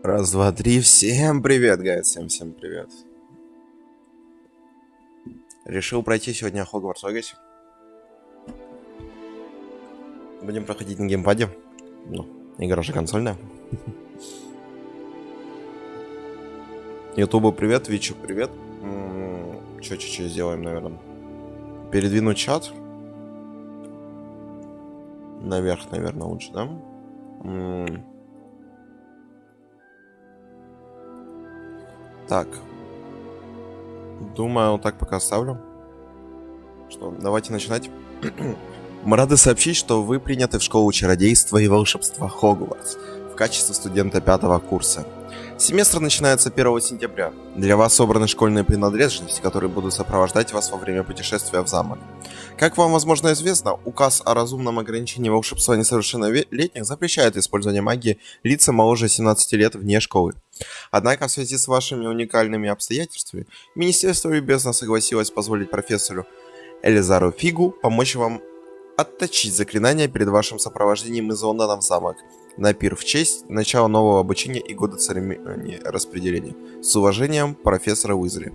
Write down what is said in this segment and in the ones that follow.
Раз, два, три. Всем привет, гайд. Всем привет. Решил пройти сегодня Hogwarts Legacy. Будем проходить на геймпаде. Ну, игра же консольная. Ютубу привет, Твичу привет. Че сделаем, наверное? Передвинуть чат. Наверх, наверное, лучше, да? Так. Думаю, вот так пока оставлю. Что, давайте начинать. Мы рады сообщить, что вы приняты в школу чародейства и волшебства Хогвартс в качестве студента 5-го курса. Семестр начинается 1 сентября. Для вас собраны школьные принадлежности, которые будут сопровождать вас во время путешествия в замок. Как вам, возможно, известно, указ о разумном ограничении волшебства несовершеннолетних запрещает использование магии лицам моложе 17 лет вне школы. Однако, в связи с вашими уникальными обстоятельствами, Министерство любезно согласилось позволить профессору Элизару Фигу помочь вам отточить заклинания перед вашим сопровождением из Лондона в замок на пир в честь начала нового обучения и года церемонии распределения. С уважением, профессор Уизли.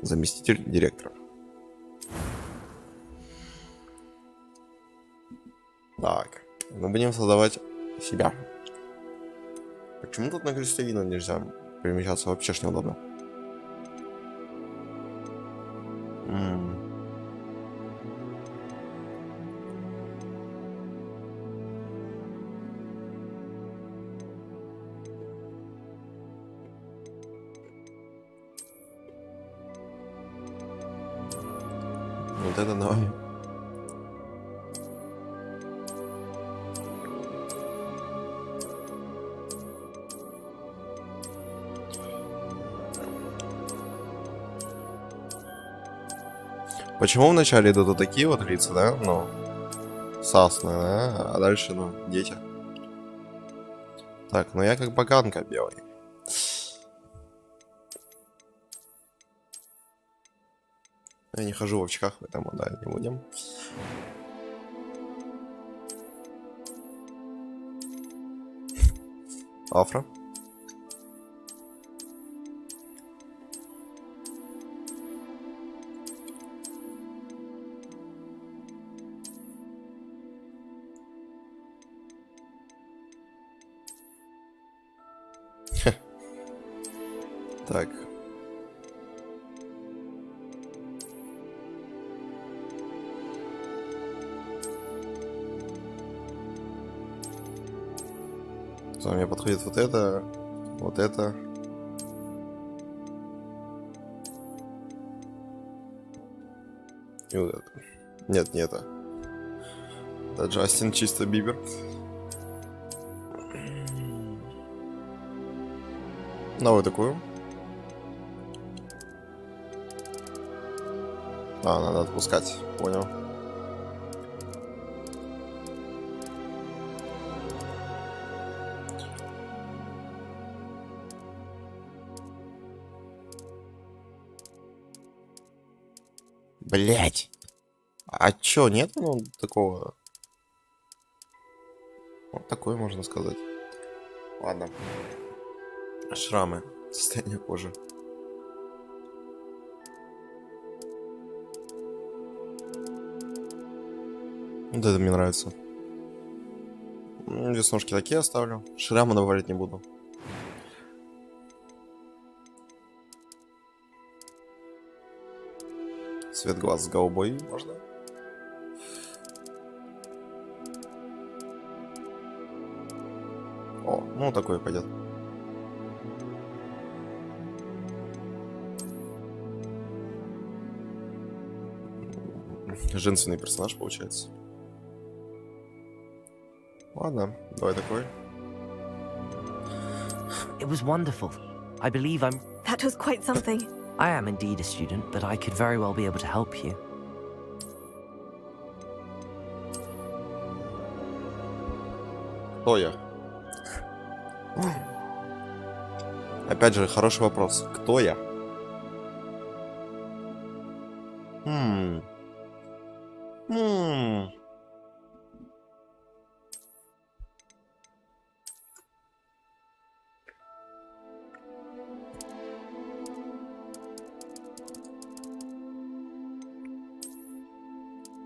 Заместитель директора. Так, мы будем создавать себя. Почему тут на крестовину нельзя перемещаться? Вообще ж неудобно. Вот это давай. Почему вначале идут вот такие вот лица, да? Ну, сасные, да? А дальше, ну, дети. Так, ну я как поганка белый. Я не хожу в очках, поэтому, да, не будем. Афро. Так. Мне подходит вот это, вот это. И вот это. Нет, не это. Это Джастин, чисто Бибер. Новую такую. А, надо отпускать, понял. Блять. А чё, нет ну такого? Вот такое можно сказать. Ладно. Шрамы. Состояние кожи. Вот это мне нравится. Веснушки такие оставлю. Шрамы добавлять не буду. Цвет глаз голубой можно? О, ну такой пойдет. Женственный персонаж получается. Ладно, давай такой. It was wonderful. I believe I'm... That was quite something. I am indeed a student, but I could very well be able to help you. Кто я? Опять же, хороший вопрос. Кто я?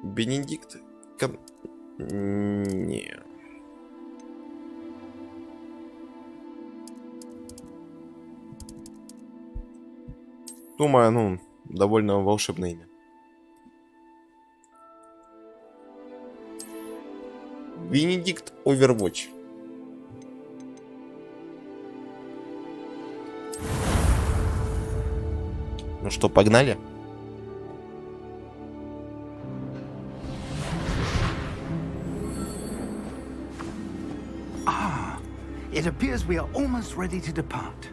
Бенедикт... Не. Думаю, ну, довольно волшебное имя. Бенедикт Овервотч. Ну что, погнали? It appears we are almost ready to depart.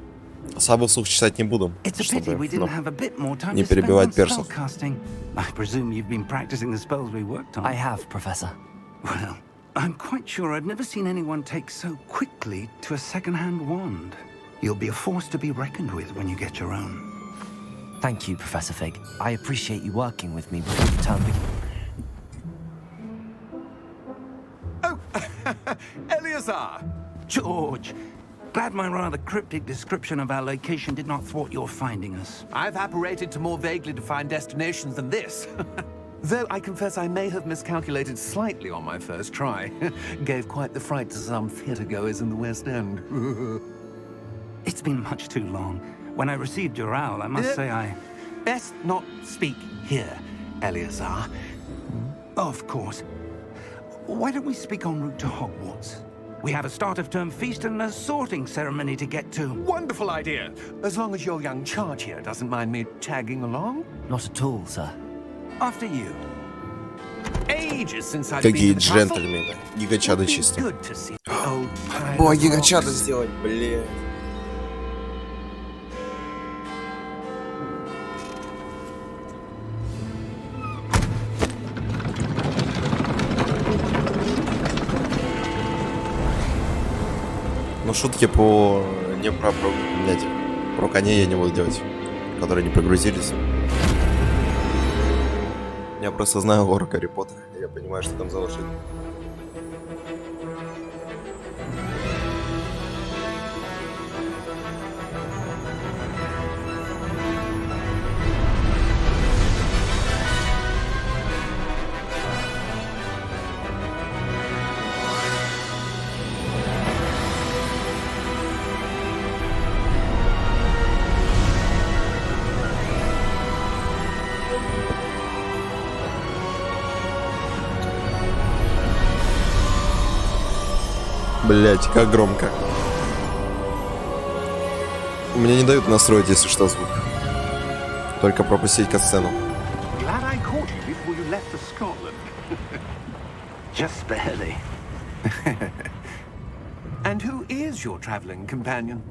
Особо вслух читать не буду, It's a pity we чтобы didn't have a bit more time не to spend on перебивать персов. spellcasting. I presume you've been practicing the spells we worked on. I have, Professor. Well, I'm quite sure I've never seen anyone take so quickly to a second-hand wand. You'll be a force to be reckoned with when you get your own. Thank you, Professor Fig. I appreciate you working with me before the term begins. Eleazar! George, glad my rather cryptic description of our location did not thwart your finding us. I've apparated to more vaguely defined destinations than this. Though I confess I may have miscalculated slightly on my first try. Gave quite the fright to some theatre-goers in the West End. It's been much too long. When I received your owl, I must say I... Best not speak here, Eleazar. Of course. Why don't we speak en route to Hogwarts? We have a start-of-term feast and a sorting ceremony to get to. Wonderful idea! As long as your young charge here doesn't mind me tagging along. Not at all, sir. After you. Ages since I've Какие been to the castle. джентльмены. Гигачады чисто. Good to see the old pile Ой, of гигачады rocks. сделать, блин. Ну, шутки по... Не про... Блядь, про коней я не буду делать, которые не прогрузились. Я просто знаю лор Гарри Поттера, и я понимаю, что там за лошадь. Блять, как громко. Мне не дают настроить, если что, звук. Только пропустить катсцену. Glad I caught you before you left for Scotland. Just barely. And who is your traveling companion?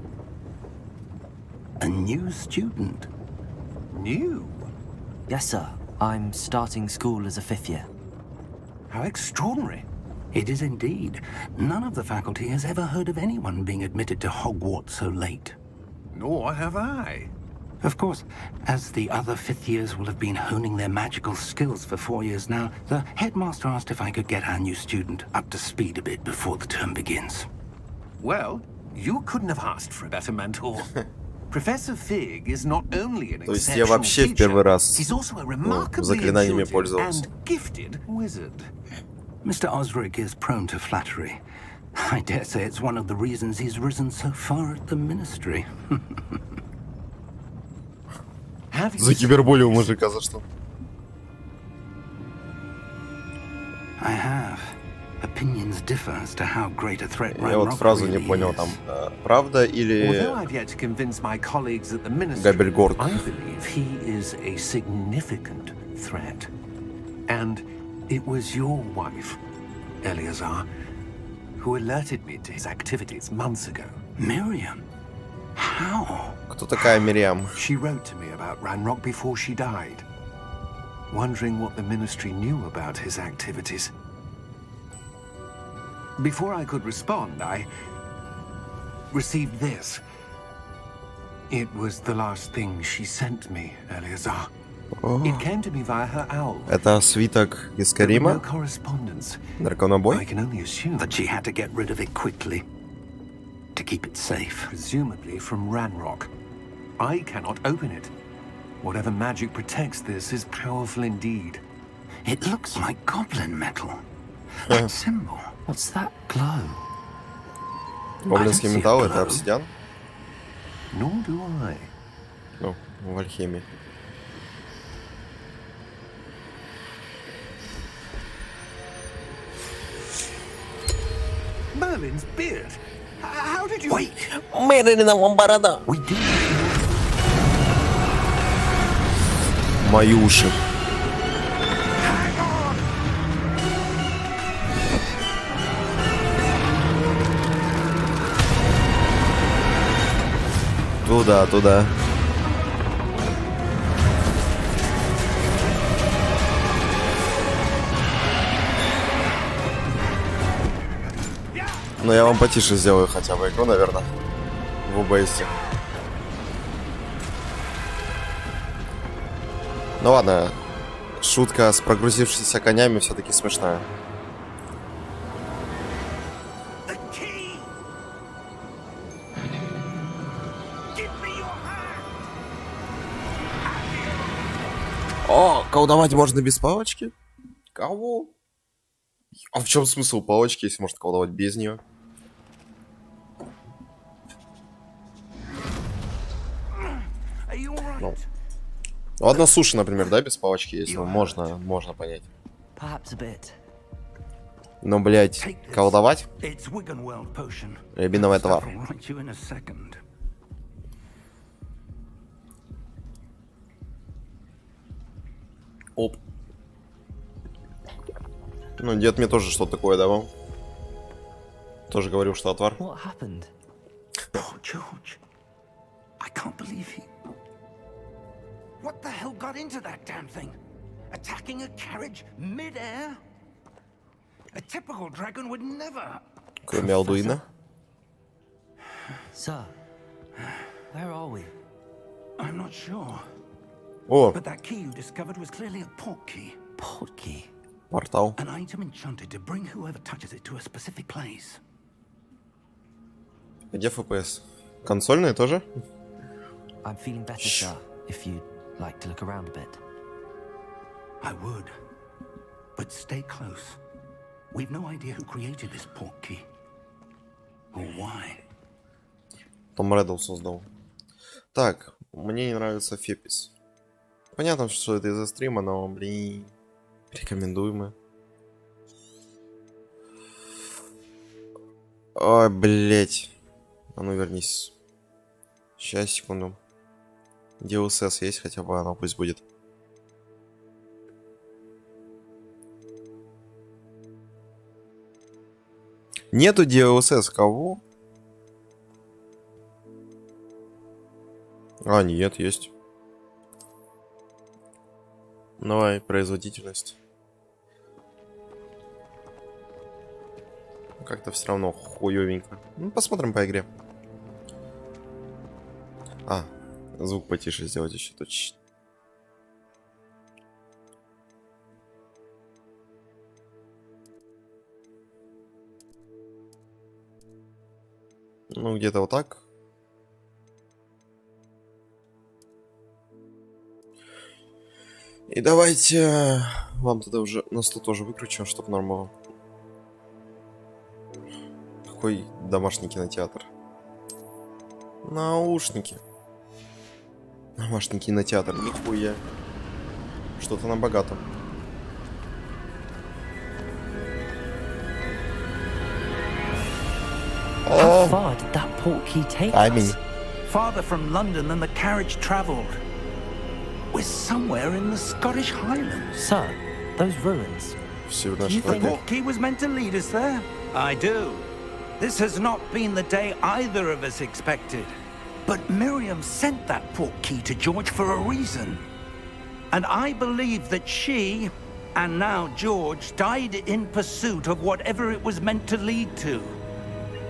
A new student. New? Yes, sir. I'm starting school as a fifth year. How extraordinary. It is indeed. None of the faculty has ever heard of anyone being admitted to Hogwarts so late. Nor have I. Of course, as the other fifth years will have been honing their magical skills for 4 years now, the headmaster asked if I could get our new student up to speed a bit before the term begins. Well, you couldn't have asked for a better mentor. Professor Fig is not only an То есть я exceptional вообще в teacher, первый раз, he's also a remarkably заклинаниями intuitive пользовался. and gifted wizard. Mr. Osric is prone to flattery. I dare say it's one of the reasons he's risen so far at the ministry. Have you За киберболью у мужика, за что? I have. Opinions differ as to how great a threat Я вот Ranrock фразу не really понял, is. там правда Although или I've yet to convince my colleagues at the ministry, Габельгорд? I believe he is a significant threat. And it was your wife, Eleazar, who alerted me to his activities months ago. Miriam? How? Кто такая Мириам? She wrote to me about Ranrock before she died, wondering what the ministry knew about his activities. Before I could respond, I received this. It was the last thing she sent me, Eleazar. It came to me via her owl. Это свиток из There was no Карима? correspondence. I Драконобой? can only assume That she had to get rid of it quickly. To keep it safe. presumably from Ranrock. I cannot open it. Whatever magic protects this is powerful indeed. It looks like goblin metal. That symbol. What's that glow? Гоблинский I don't see a металл — это glow. обсидиан? Nor do I. Ну, в алхимии. Merlin's beard. How did you... Wait! Мэрилина борода. We did. Мои уши. Туда, туда. Но я вам потише сделаю хотя бы игру, наверное, в OBS. Ну ладно, шутка с прогрузившимися конями все-таки смешная. The key! Give me your hand! О, колдовать можно без палочки? Кого? А в чем смысл палочки, если можно колдовать без нее? Are you all right? Ну. Ладно, суши, например, да, без палочки есть, ну, можно понять. Perhaps a bit. Но, блядь, колдовать? It's Wiggenweld potion. Рябиновая тварь. I'll write you in a second. Оп. Ну, дед мне тоже что-то такое давал. Тоже говорил, что отвар. What happened? Poor George. I can't believe he... What the hell got into that damn thing? Attacking a carriage mid-air? A typical dragon would never... Кроме Алдуина. Sir, where are we? I'm not sure. О, But that key you discovered was clearly a port key. Portkey. портал. An item enchanted to bring whoever touches it to a specific place. Где FPS? Консольные тоже? I'm feeling better, sir, if you'd like to look around a bit. I would. But stay close. We've no idea who created this port key. Or why. Том Реддл создал. Так, мне не нравится Фепис. Понятно, что это из-за стрима, но, блин, рекомендуемо. Ой, блять. А ну вернись. Сейчас, секунду. DLSS есть хотя бы, оно пусть будет. Нету DLSS, кого? А, нет, есть. Давай, производительность. Как-то все равно хуёвенько. Ну, посмотрим по игре. А, звук потише сделать еще точно. Ну, где-то вот так. И давайте вам тогда уже на 100 тоже выкручу, чтобы нормально. Какой домашний кинотеатр? Наушники. Домашний кинотеатр, нихуя. Что-то на богатом. How far did that portkey take Камень. us? Farther from London than the carriage travelled. We're somewhere in the Scottish Highlands. Sir, those ruins. Все в You нашей think воде. Portkey was meant to lead us there? I do. This has not been the day either of us expected. But Miriam sent that portkey to George for a reason. And I believe that she, and now George, died in pursuit of whatever it was meant to lead to.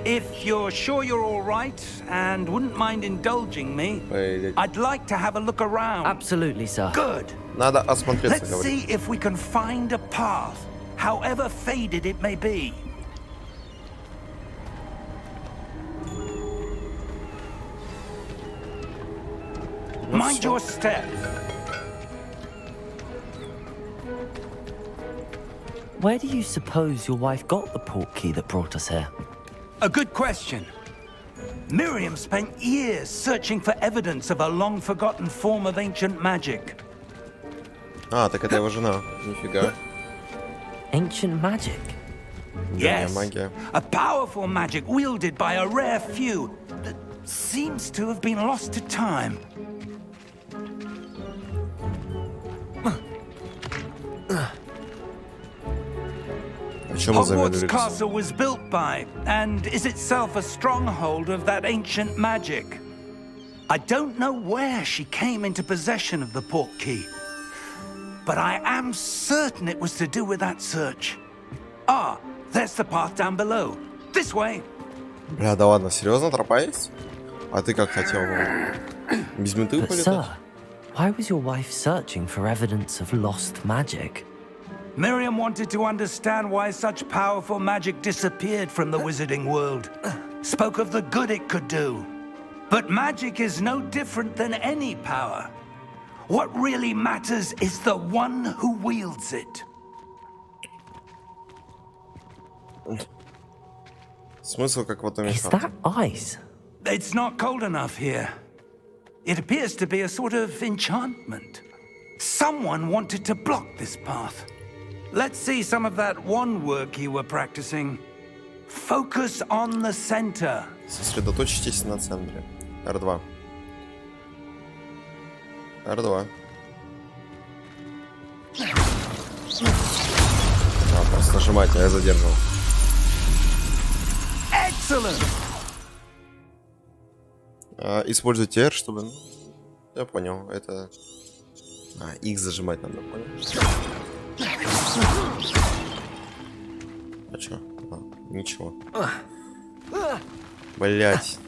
If you're sure you're all right and wouldn't mind indulging me, I'd like to have a look around. Absolutely, sir. Good. Надо осмотреться, Let's говорит. see if we can find a path, however faded it may be. Mind your step. Where do you suppose your wife got the portkey that brought us here? A good question. Miriam spent years searching for evidence of a long-forgotten form of ancient magic. А, так это его жена. Нифига. Ancient magic? Древняя Yes, магия. a powerful magic wielded by a rare few that seems to have been lost to time. О чем мы Hogwarts замедлились? Castle was built by, and is itself a stronghold of that ancient magic. I don't know where she came into possession of the portkey, but I am certain it was to do with that search. Ah, there's the path down below. This way. Бля, да ладно, серьезно, тропа есть? А ты как хотел? Без меты But полетать? sir, why was your wife searching for evidence of lost magic? Miriam wanted to understand why such powerful magic disappeared from the wizarding world. Spoke of the good it could do. But magic is no different than any power. What really matters is the one who wields it. Смысл как в этом Is that ice? It's not cold enough here. It appears to be a sort of enchantment. Someone wanted to block this path. Let's see some of that wand work you were practicing. Focus on the center. Сосредоточьтесь на центре. R2. R2. А, просто нажимать, а я задерживал. Excellent! Используйте R, чтобы... Ну, я понял, это... X зажимать надо, понял? А чё? Ничего. Блять.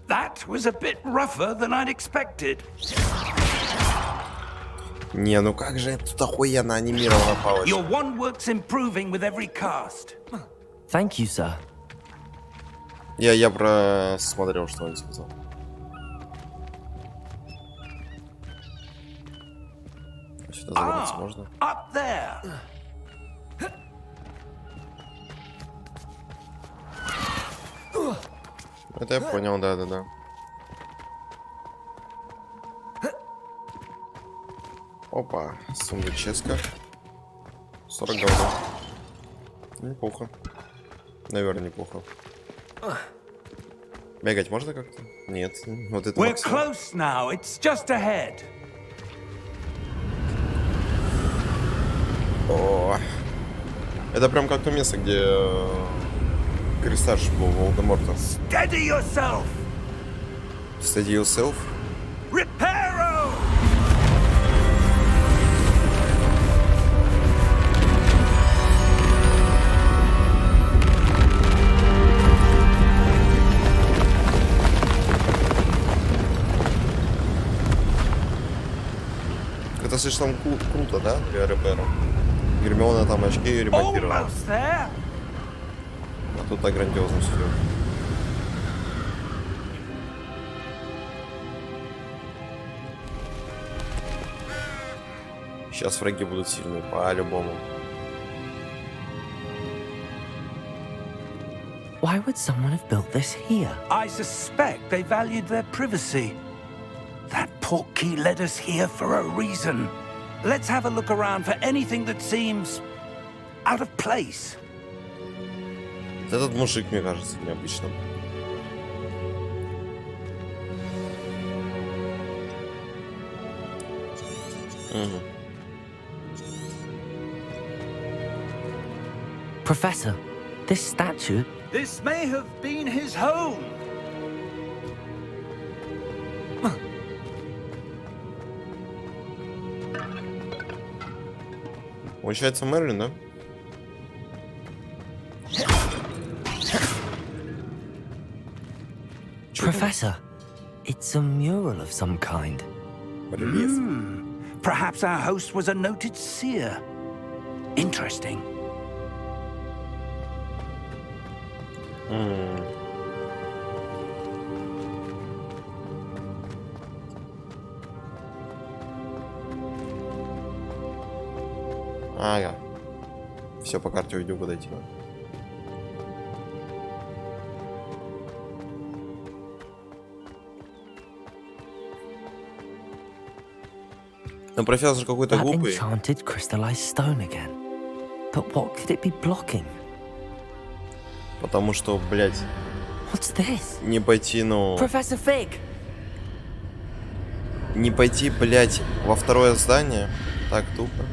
That was a bit rougher than I'd expected. Не, ну как же тут охуенно анимирована палочка. Your wand work's improving with every cast. Thank you, sir. Я просмотрел, что он сказал. Сюда забраться можно? Up there. Это я понял, да. Опа, сундуческа. 40 голов. Неплохо. Наверное, неплохо. Бегать можно как-то? Нет. Вот это We're максимум. close now. It's just ahead. О, это прям как то место, где крестаж был Волдеморта. Steady yourself. Steady yourself. Reparo. Это слишком круто, да, для Репера? Гермиона там очки ремонтировала. Almost there. А тут так грандиозно все. Сейчас враги будут сильные, по-любому. Why would someone have built this here? I suspect they valued their privacy. That portkey led us here for a reason. Let's have a look around for anything that seems out of place. Этот мужик, мне кажется, необычным. Угу. Professor, this statue... This may have been his home. Получается Мерлин, да? Professor, it's a mural of some kind. Рельеф. Perhaps our host was a noted seer. Interesting. Ага. Все, по карте увидел, куда идти. Ну, профессор какой-то That глупый. enchanted crystallized stone again. But what could it be blocking? Потому что, блядь, What's this? не пойти, ну... Professor Fig! Не пойти, блядь, во второе здание. Так тупо.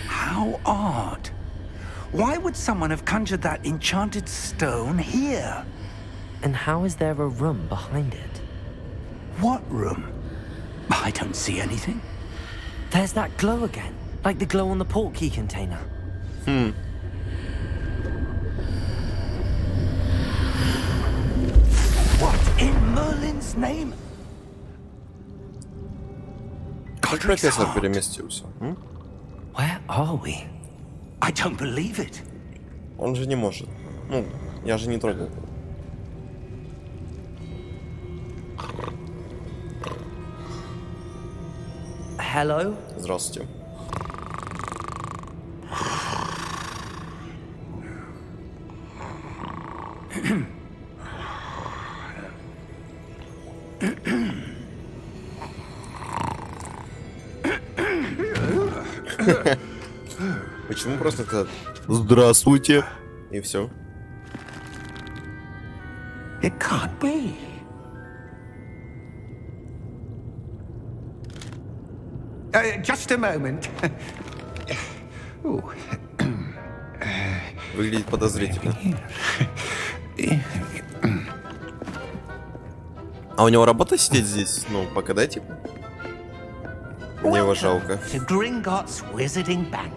How odd. Why would someone have conjured that enchanted stone here? And how is there a room behind it? What room? I don't see anything. There's that glow again, like the glow on the portkey container. What in Merlin's name? Как профессор переместился? Where are we? I don't believe it. Он же не может. Ну, я же не трогал. Hello? Здравствуйте. Почему просто это «Здравствуйте» и все? It can't be. Just a moment. Ooh. Выглядит подозрительно. А у него работа сидеть здесь? Ну, пока да, типа? Мне его жалко. To Gringotts Wizarding Bank.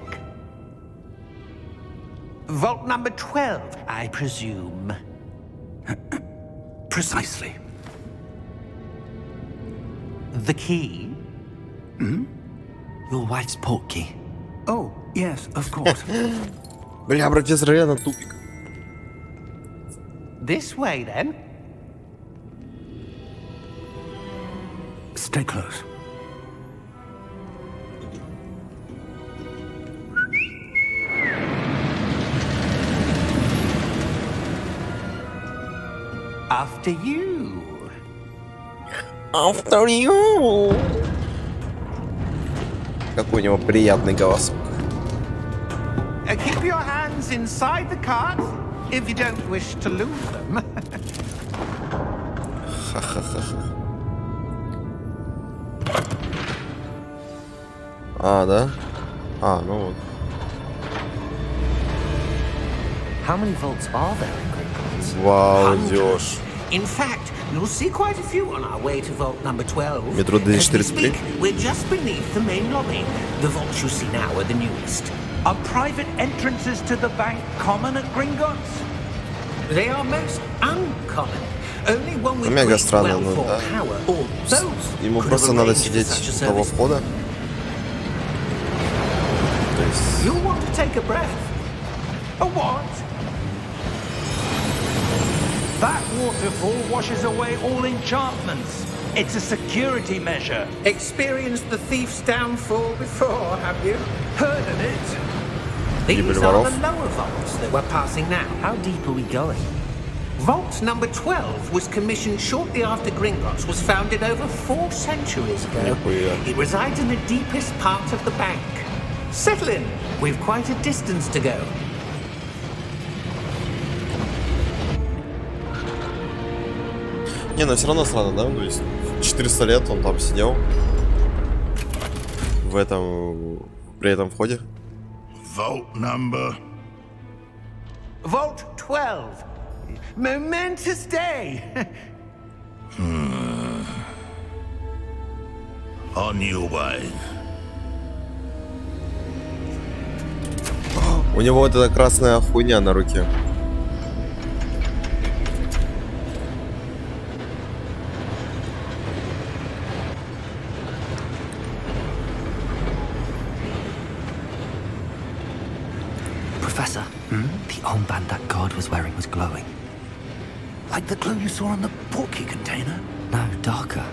Vault number 12, I presume. Precisely. The key? Your wife's portkey. Oh, yes, of course. Бля, профессор реально тупик. This way, then. Stay close. After you. After you. Какой у него приятный голосок. Keep your hands inside the cart if you don't wish to lose them. А, да? А, ну вот. How many vaults are there in Gringotts? Вау, идешь. In fact, you'll see quite a few on our way to vault number 12. Метро As we 243. speak, we're just beneath the main lobby. The vaults you see now are the newest. Are private entrances to the bank common at Gringotts? They are most uncommon. Only one with Мега great странно, wealth ну or да. power or both Ему could просто have надо arranged for сидеть such a с того service. входа. То есть... You'll want to take a breath. A what? That waterfall washes away all enchantments. It's a security measure. Experienced the thief's downfall before, have you? Heard of it? These Гибель are воров. the lower vaults that we're passing now. How deep are we going? Vault number 12 was commissioned shortly after Gringotts was founded over 4 centuries ago. Нихуя. It resides in the deepest part of the bank. Settle in. We've quite a distance to go. Не, но все равно странно, да? То есть 400 лет он там сидел. В этом... При этом входе. Vault number. Vault 12. Momentous day. On your way. У него вот эта красная хуйня на руке. Professor, the armband that guard was wearing was glowing. Like the glow you saw on the portkey container? No, darker.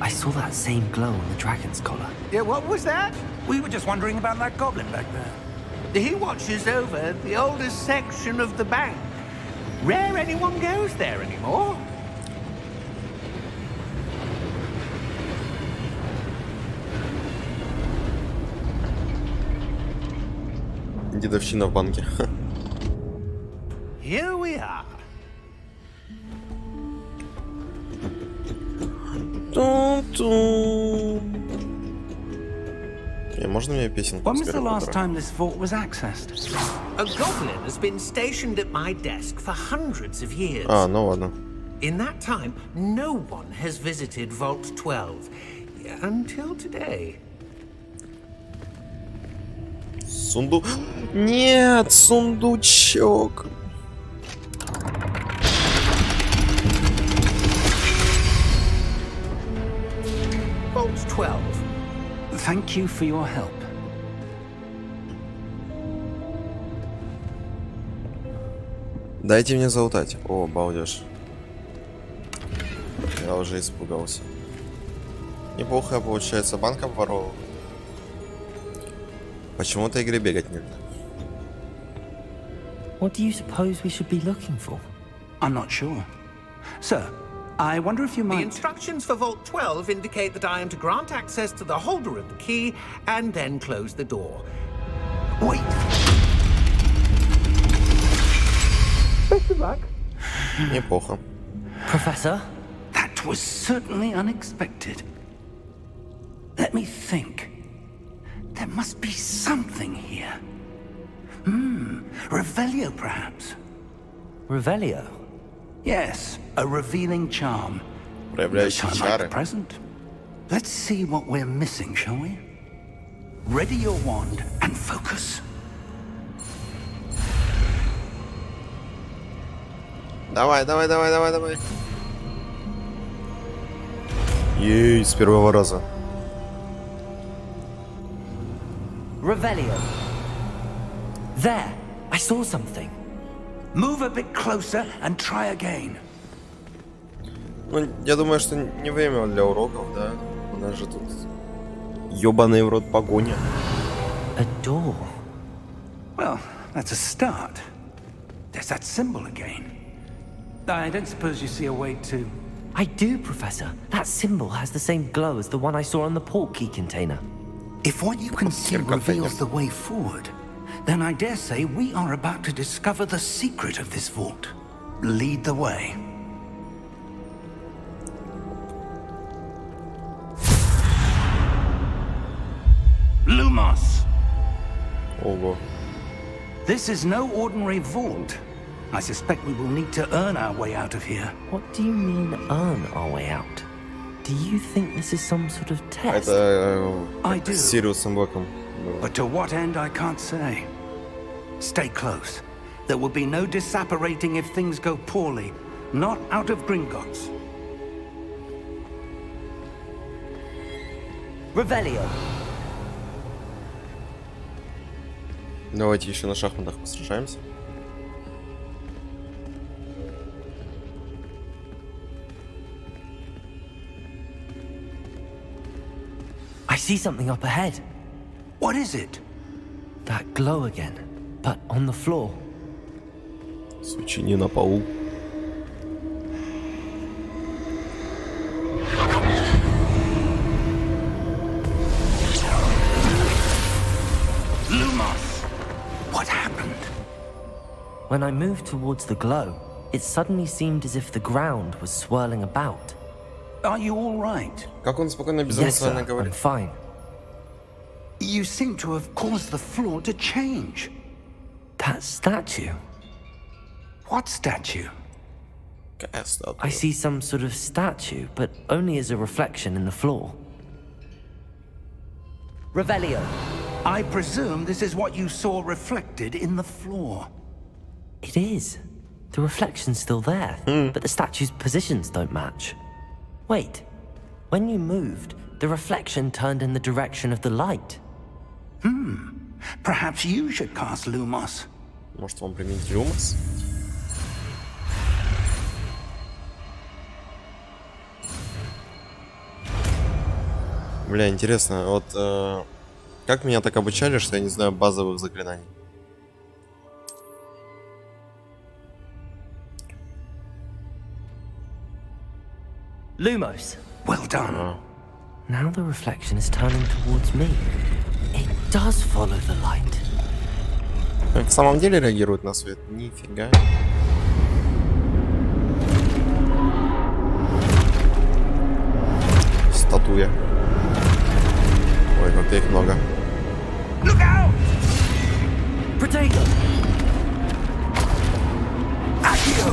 I saw that same glow on the dragon's collar. Yeah, what was that? We were just wondering about that goblin back there. He watches over the oldest section of the bank. Rare anyone goes there anymore. Дедовщина в банке. Here we are. Можно мне песенку When с was the Гарри last Поттера? time this vault was accessed? A goblin has been stationed at my desk for hundreds of years. А, ну ладно. In that time, no one has visited Vault 12 until today. Сунду... Нет, сундучок. Vault 12. Thank you for your help. Дайте мне залутать. О, балдеж. Я уже испугался. Неплохо, получается, банк обворовал. Почему-то игре бегать нельзя. What do you suppose we should be looking for? I'm not sure. Sir, I wonder if you The might... instructions for Vault 12 indicate that I am to grant access to the holder of the key and then close the door. Wait! Best of luck. Неплохо. Professor? That was certainly unexpected. Let me think. There must be something here. Revelio, perhaps? Revelio? Yes, a revealing charm. Проявляющий Sound like the чары. present. Let's see what we're missing, shall we? Ready your wand and focus. Давай, давай, давай, давай, давай. Ей, с первого раза. Revelio. There! I saw something. Move a bit closer and try again. Ну, я думаю, что не время для уроков, да? У нас же тут ёбаный в рот погоня. A door. Well, that's a start. There's that symbol again. I don't suppose you see a way to... I do, Professor. That symbol has the same glow as the one I saw on the portkey container. If what you can see Container. reveals the way forward, then I dare say we are about to discover the secret of this vault. Lead the way. Lumos! Ого. This is no ordinary vault. I suspect we will need to earn our way out of here. What do you mean, earn our way out? Do you think this is some sort of test? Это I do. с Сириусом Блэком. But to what end, I can't say. Stay close. There will be no disapparating if things go poorly. Not out of Gringotts. Revelio. Давайте еще на шахматах посражаемся. I see something up ahead. What is it? That glow again, but on the floor. Свечение на полу. Lumos! What happened? When I moved towards the glow, it suddenly seemed as if the ground was swirling about. Are you all right? Как он спокойно, Yes, sir, безэмоционально I'm говорит. fine. You seem to have caused the floor to change. That statue. What statue? Какая статуя? I see some sort of statue, but only as a reflection in the floor. Revelio. I presume this is what you saw reflected in the floor. It is. The reflection's still there, but the statue's positions don't match. Wait. When you moved, the reflection turned in the direction of the light. Perhaps you should cast Lumos. Может, вам применить Люмос? Бля, интересно, вот как меня так обучали, что я не знаю базовых заклинаний? Lumos. Well done. Now the reflection is turning towards me. It does follow the light. В самом деле реагирует на свет? Нифига. Статуя. Ой, как-то их много. Look out! Protego! Accio!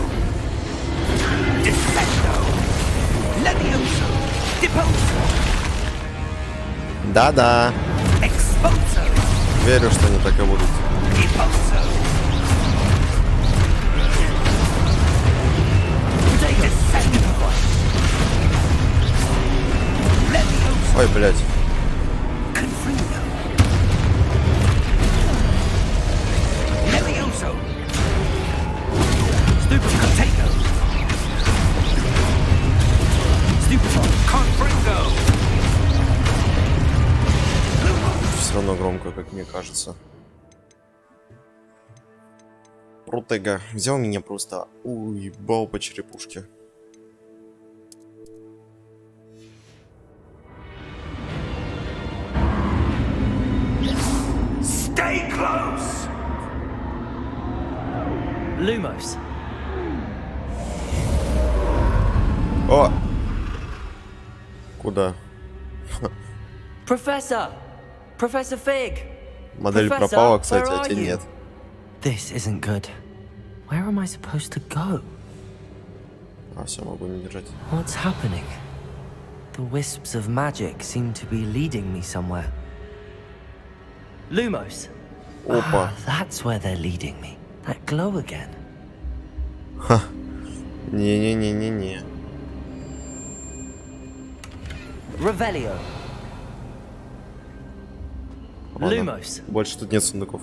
Defendo! Levioso! Deposo! Да-да. Exposo! Верю, что они так и будут. Deposo! Descendo! Levioso! Ой, блядь. Confringo! Levioso! Stupefy! Stupefy! Confringo! Все равно громко, как мне кажется. Протега взял меня просто уебал по черепушке. Stay close! Lumos. О! Куда? Professor! Professor Fig! Модель Professor, пропала, кстати, where а are те you? нет. This isn't good. Where am I supposed to go? А, все, могу не держать. What's happening? The wisps of magic seem to be leading me somewhere. Lumos. Опа. That's where they're leading me. That glow again. Не-не-не-не-не. Revelio. Ладно. Lumos. Больше тут нет сундуков.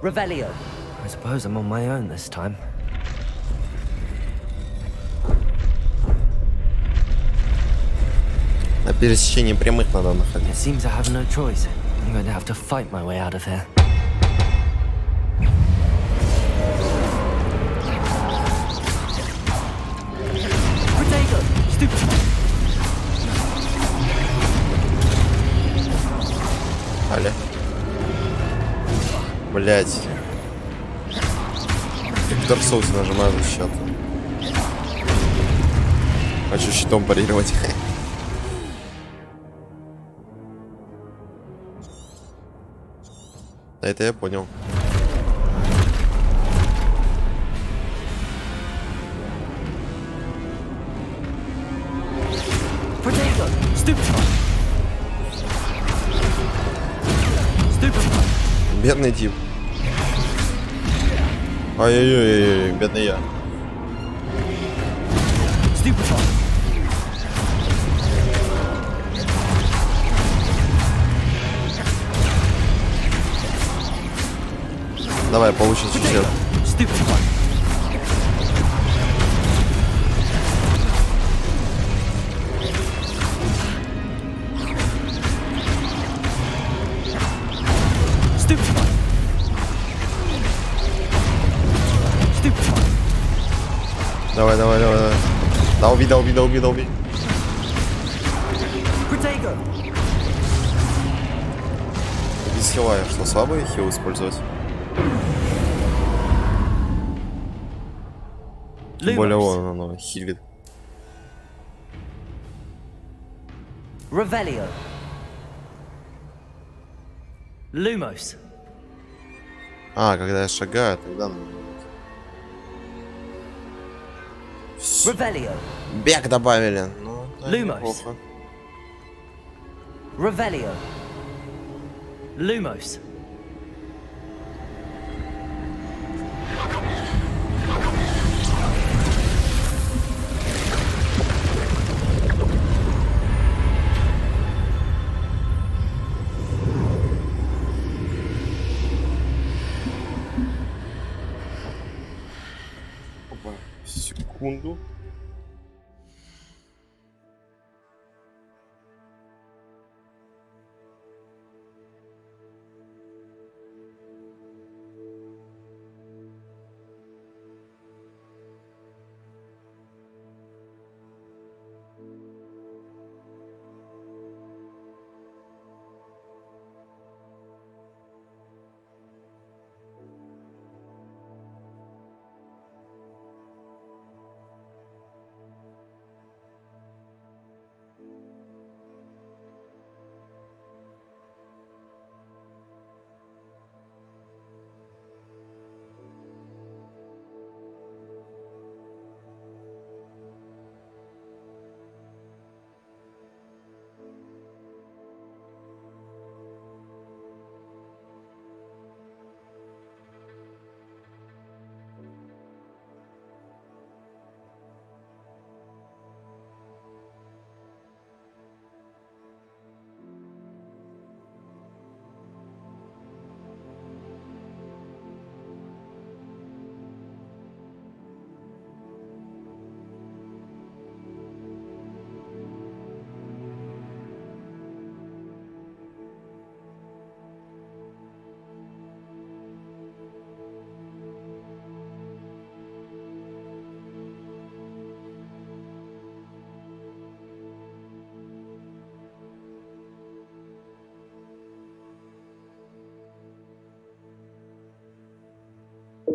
Revelio. I suppose I'm on my own this time. На пересечении прямых надо It находить. seems I have no choice. I'm going to have to fight my way out of here. Protego! Stupid! Аля. Блять. Как в Dark Souls нажимаю защиту. Хочу щитом парировать. Да это я понял. Protego! Stupid! Stupid! Бедный тип. Ой-ой-ой, бедный я. Stupid! Давай, получится еще. Stupid one. Stupid one. Stupid one. Давай, давай, давай, давай. Долби, долби, долби, долби. Protego! Без хила, я что, слабый хил использовать? Тем более Lumos. он, оно хилит. Revelio. Lumos. А, когда я шагаю, тогда... Revelio. Бег добавили. Ну, да, Lumos. неплохо. Revelio. Lumos. секунду.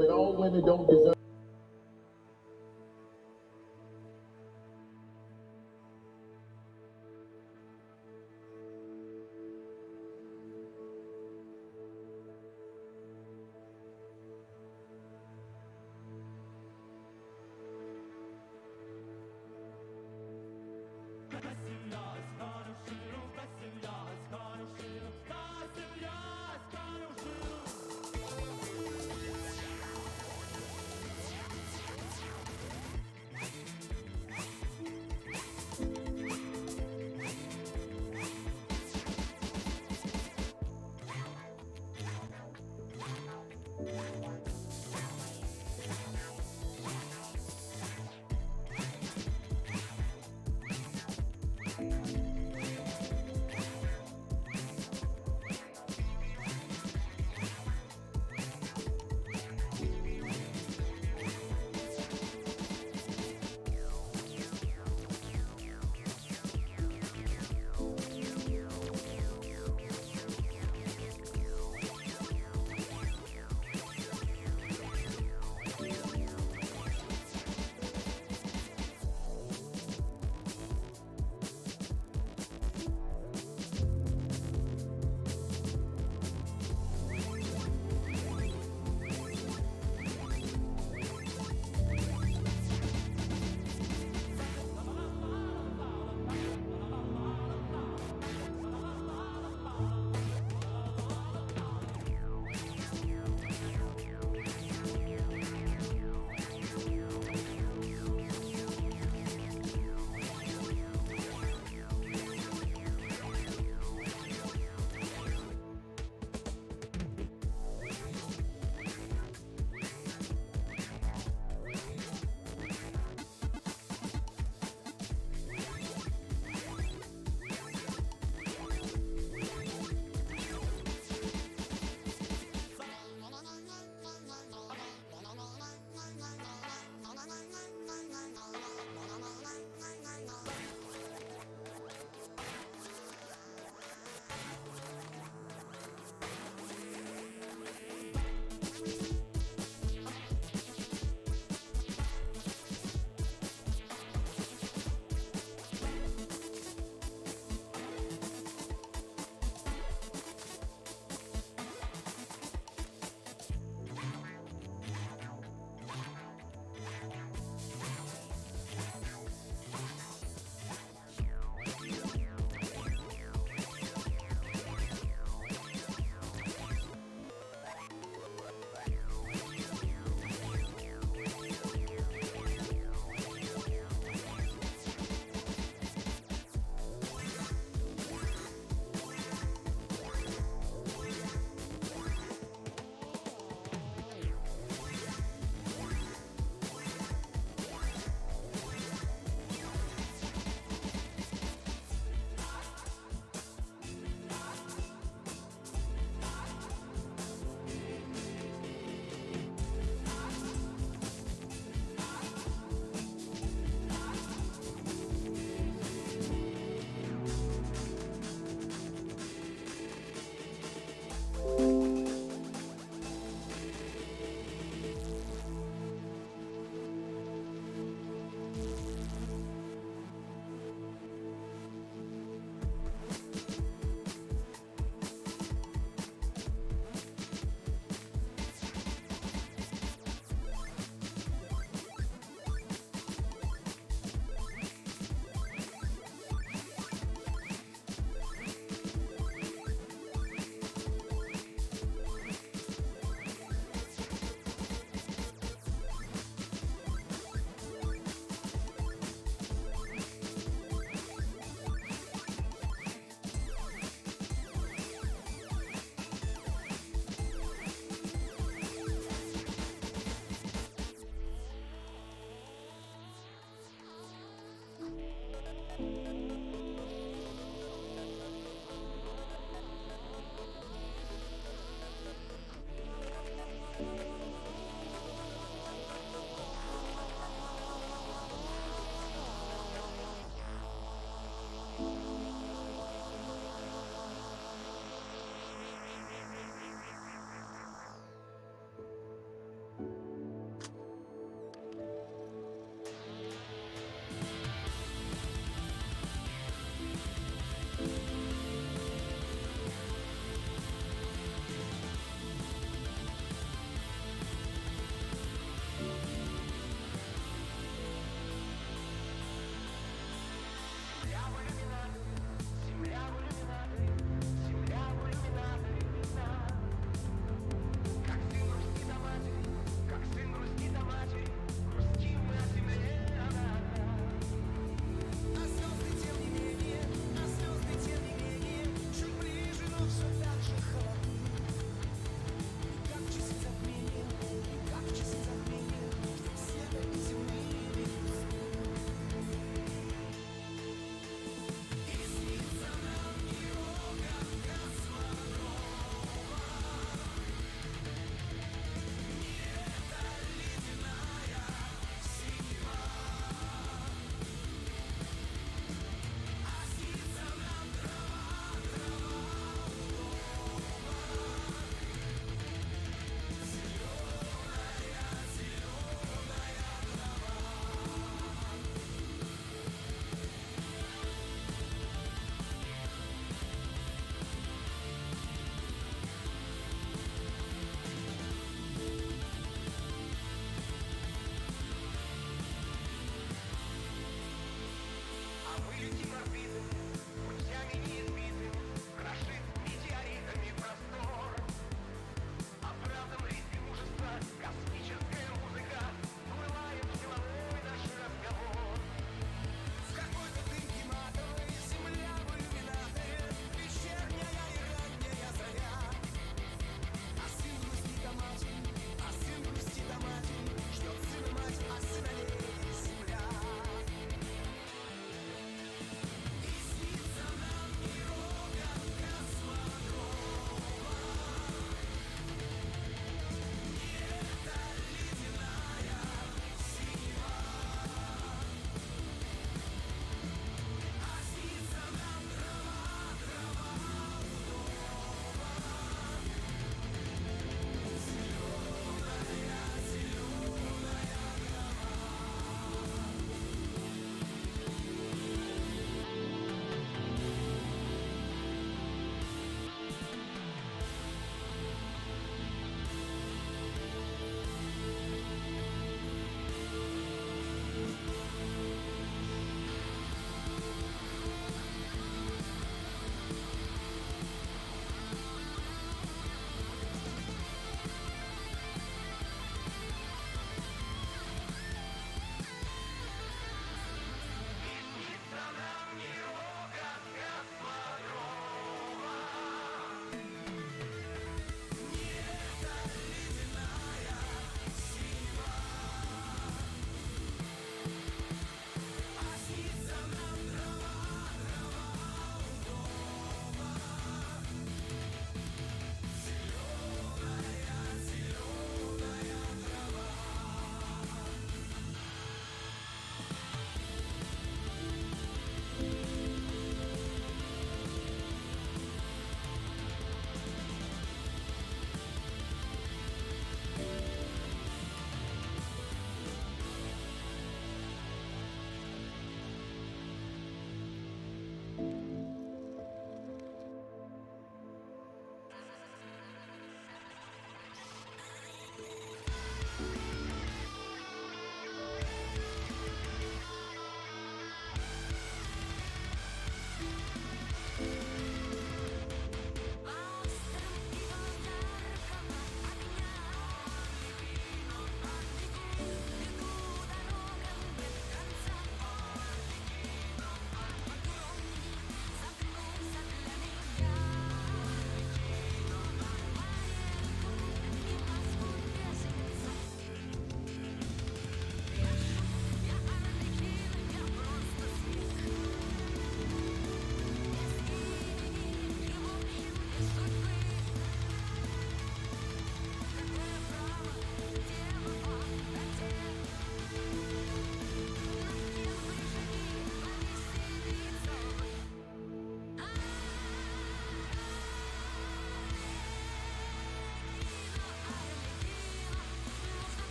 But all women don't deserve.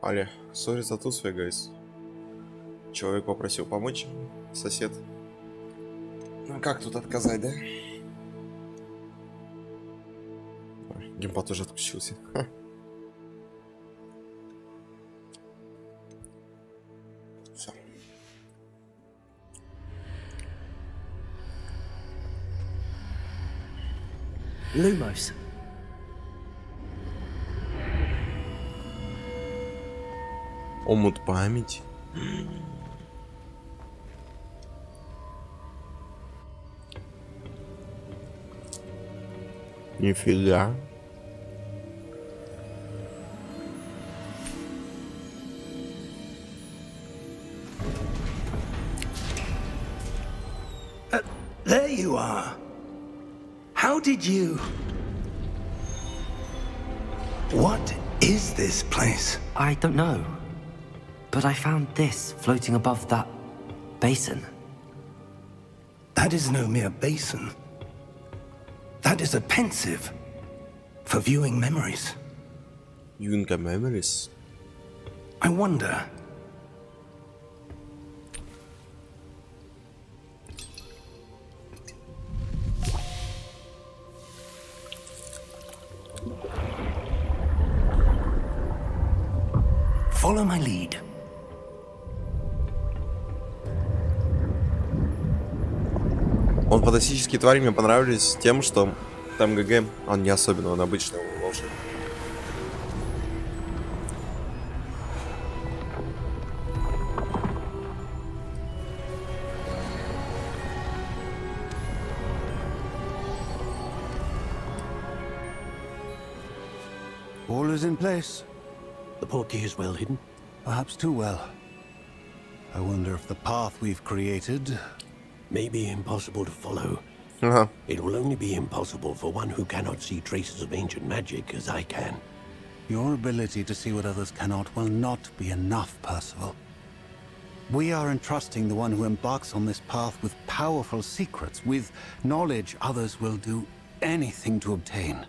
Але, сори за тусве, гайс. Человек попросил помочь, сосед. Ну как тут отказать, да? Ой, геймпад уже отключился. Все. Lumos. Омут памяти. Нифига. There you are. How did you... What is this place? I don't know. But I found this floating above that basin. That is no mere basin. That is a pensive for viewing memories. Юнга Memories. I wonder... Follow my lead. Он фантастические твари мне понравились тем, что там ГГ, он не особенно, он обычный, он волшебный. All is in place. The portkey is well hidden. Perhaps too well. I wonder if the path we've created... May be impossible to follow. Ага. It will only be impossible for one who cannot see traces of ancient magic as I can. Your ability to see what others cannot will not be enough, Percival. We are entrusting the one who embarks on this path with powerful secrets, with knowledge others will do anything to obtain.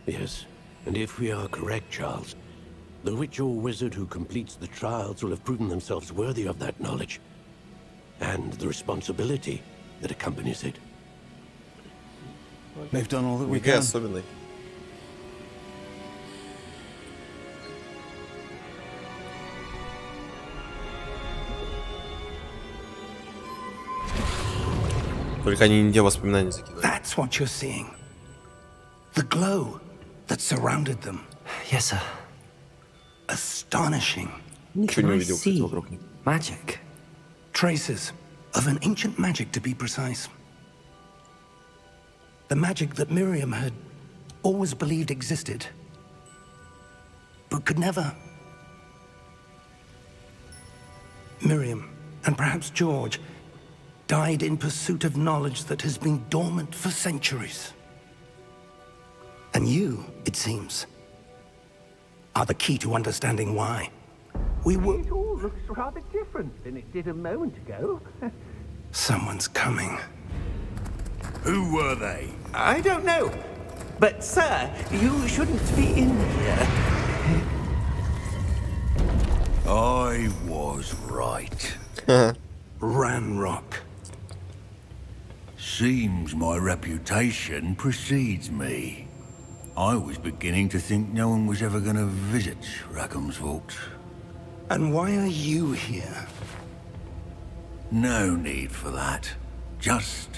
Yes, and if we are correct, Charles, the witch or wizard who completes the trials will have proven themselves worthy of that knowledge, and the responsibility that accompanies it. They've done all that we ГГ can. особенный. Только они не те воспоминания закидывают. That's what you're seeing. The glow that surrounded them. Yes, sir. Astonishing. Ничего не Can I увидел, кстати, see вокруг них. magic? Traces of an ancient magic, to be precise. The magic that Miriam had always believed existed, but could never. Miriam, and perhaps George, died in pursuit of knowledge that has been dormant for centuries. And you, it seems, are the key to understanding why. We were... It all looks rather different than it did a moment ago. Someone's coming. Who were they? I don't know. But, sir, you shouldn't be in here. I was right. Ranrock. Seems my reputation precedes me. I was beginning to think no one was ever going to visit Rackham's Vault. And why are you here? No need for that. Just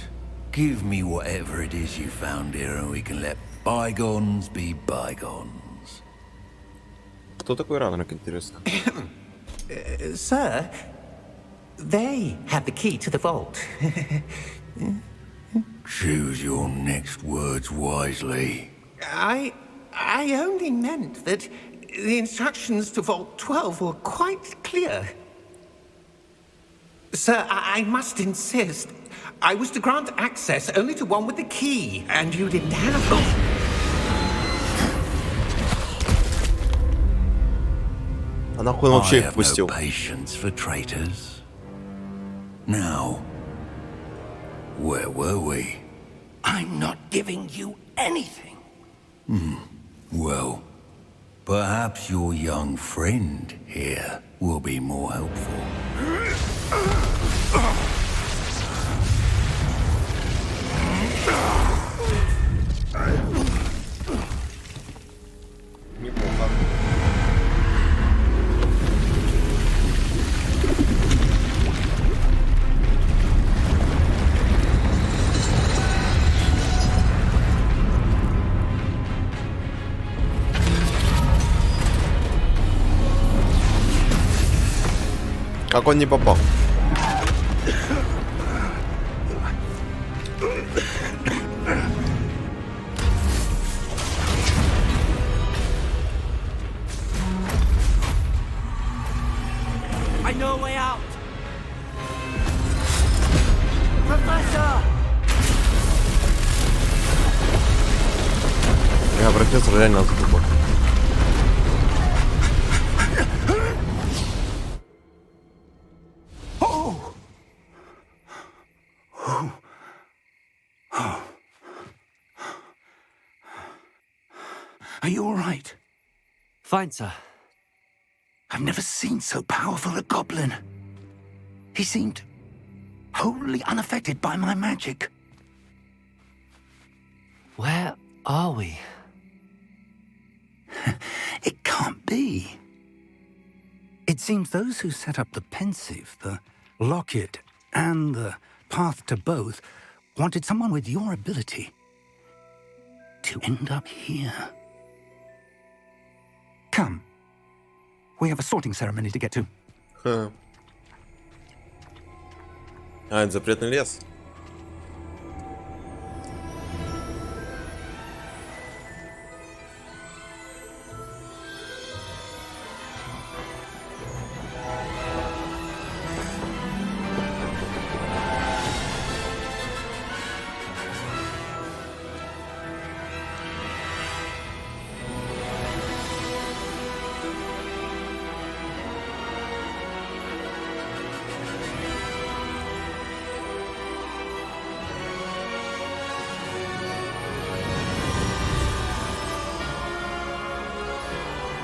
give me whatever it is you found here and we can let bygones be bygones. Кто такой Ранрок, интересно? Sir, they have the key to the vault. Choose your next words wisely. I only meant that the instructions to Vault 12 were quite clear. Sir, I must insist. I was to grant access only to one with the key, and you didn't have it. А нахуй он вообще I их have впустил? no patience for traitors. Now, where were we? I'm not giving you anything. Well, Perhaps your young friend here will be more helpful. Неплохо. Как он не попал? I know a way out. Professor! Профессор реально тупо. Are you all right? Fine, sir. I've never seen so powerful a goblin. He seemed wholly unaffected by my magic. Where are we? It can't be. It seems those who set up the pensive, the locket, and the path to both wanted someone with your ability to end up here. Come. We have a sorting ceremony to get to. А, это запретный лес.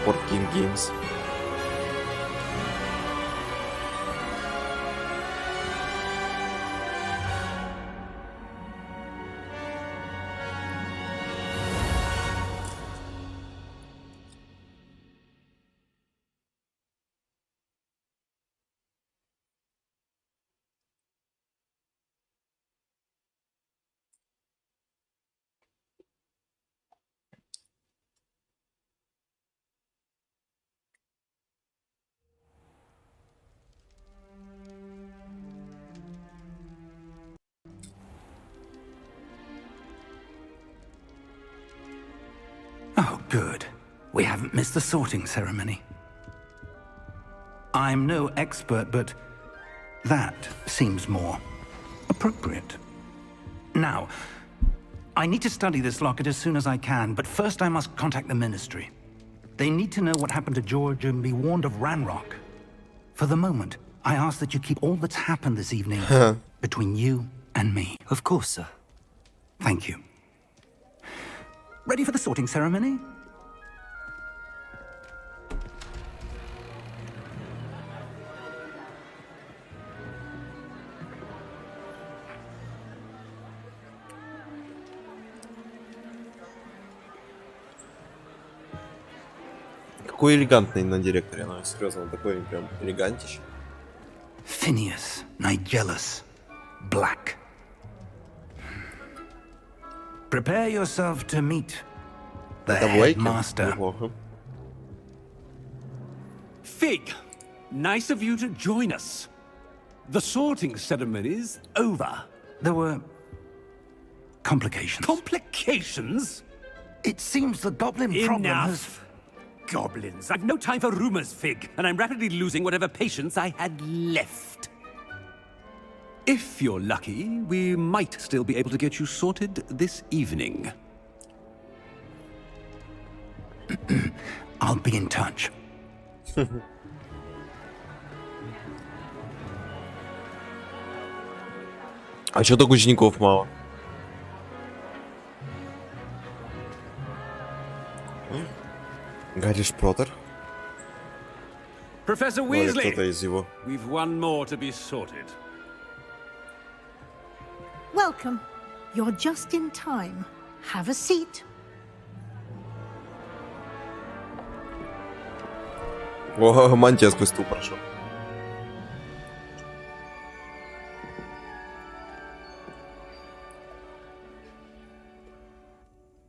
Porking Games. Oh, good. We haven't missed the sorting ceremony. I'm no expert, but that seems more appropriate. Now, I need to study this locket as soon as I can, but first I must contact the Ministry. They need to know what happened to George and be warned of Ranrock. For the moment, I ask that you keep all that's happened this evening between you and me. Of course, sir. Thank you. Ready for the sorting ceremony? Какой элегантный на директоре, ну серьезно, он такой прям элегантищ. Phineas, Nigellus, Black. Prepare yourself to meet the Это Блейк? headmaster. Неплохо. Fig, nice of you to join us. The sorting ceremony's over. There were complications. Complications? It seems the goblin problem has... Enough. Goblins. I've no time for rumors, Fig, and I'm rapidly losing whatever patience I had left. If you're lucky, we might still be able to get you sorted this evening. I'll be in touch. А чё так учеников мало? Гарри Поттер? Professor Ну, или Weasley, кто-то из его. we've one more to be sorted. Welcome. You're just in time. Have a seat. О, мантия сквозь стул прошел.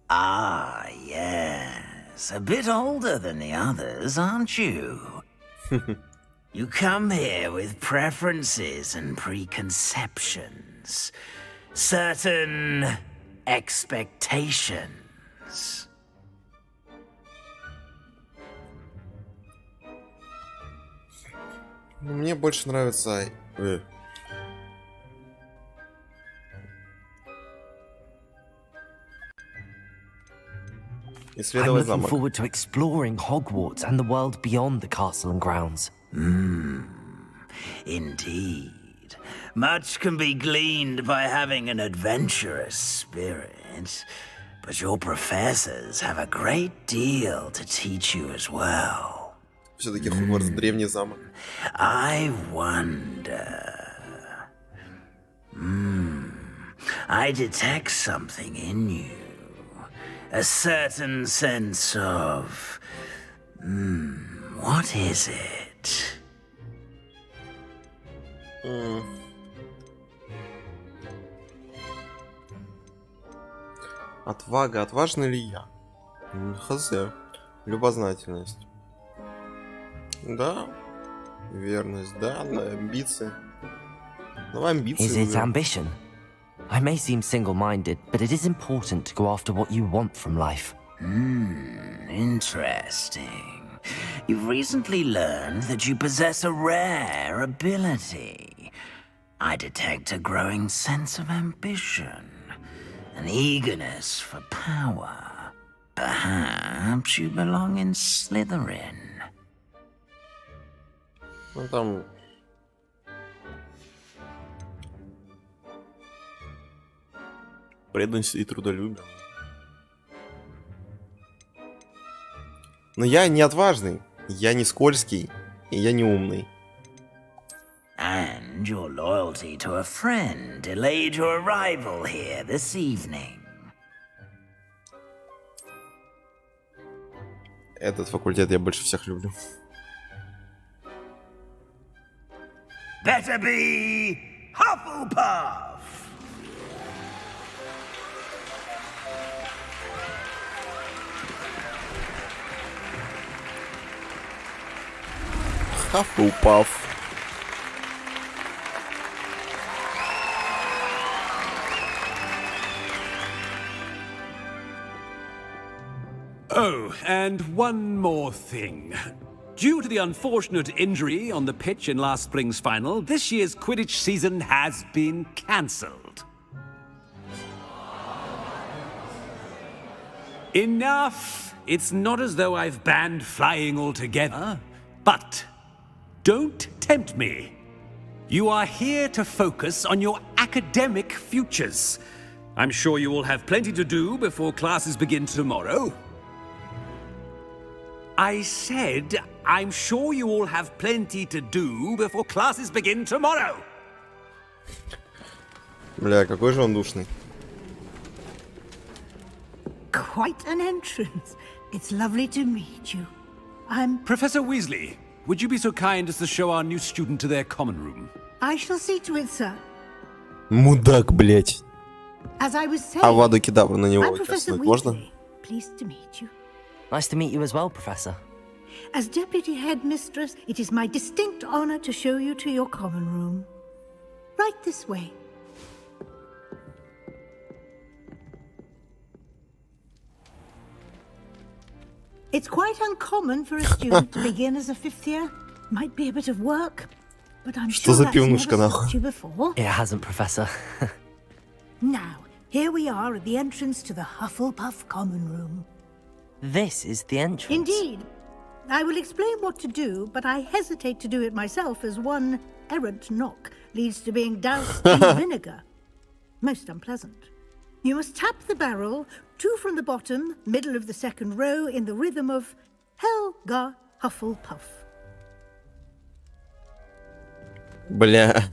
Ah, yes. A bit older than the others, aren't you? You come here with preferences and preconceptions. Certain expectations. Мне больше нравится... I'm Исследовать looking замок. forward to exploring Hogwarts and the world beyond the castle and grounds. Indeed. Much can be gleaned by having an adventurous spirit, but your professors have a great deal to teach you as well. Все-таки Хогвартс древний замок. I wonder... I detect something in you. A certain sense of... what is it? Отвага. Отважный ли я? Хз. Любознательность. Да. Верность, да. Амбиции. Ну, амбиции. Is it уже. ambition? I may seem single-minded, but it is important to go after what you want from life. Interesting. You've recently learned that you possess a rare ability. I detect a growing sense of ambition, an eagerness for power. Perhaps you belong in Slytherin. Ну, там... Преданность и трудолюбие. Но я не отважный, я не скользкий, и я не умный. And your loyalty to a friend delayed your arrival here this evening. Этот факультет я больше всех люблю. Better be Hufflepuff! Hufflepuff. Oh, and one more thing. Due to the unfortunate injury on the pitch in last spring's final, this year's Quidditch season has been cancelled. Enough! It's not as though I've banned flying altogether, but don't tempt me. You are here to focus on your academic futures. I'm sure you will have plenty to do before classes begin tomorrow. I said, I'm sure you all have plenty to do before classes begin tomorrow. Бля, какой же он душный. Quite an entrance. It's lovely to meet you. I'm... Professor Weasley, would you be so kind as to show our new student to their common room? I shall see to it, sir. Мудак, блять. As I was saying, Аваду кедавру на него I'm Professor каснуть можно? Weasley. Pleased to meet you. Nice to meet you as well, Professor. As Deputy Headmistress, it is my distinct honor to show you to your common room. Right this way. It's quite uncommon for a student to begin as a fifth year. Might be a bit of work, but I'm Что sure за that's never пивнушка, нахуй? stopped you before. It hasn't, Professor. Now, here we are at the entrance to the Hufflepuff common room. This is the entrance. Indeed. I will explain what to do, but I hesitate to do it myself as one errant knock leads to being doused in vinegar. Most unpleasant. You must tap the barrel, 2 from the bottom, middle of the second row, in the rhythm of Helga Hufflepuff. Бля.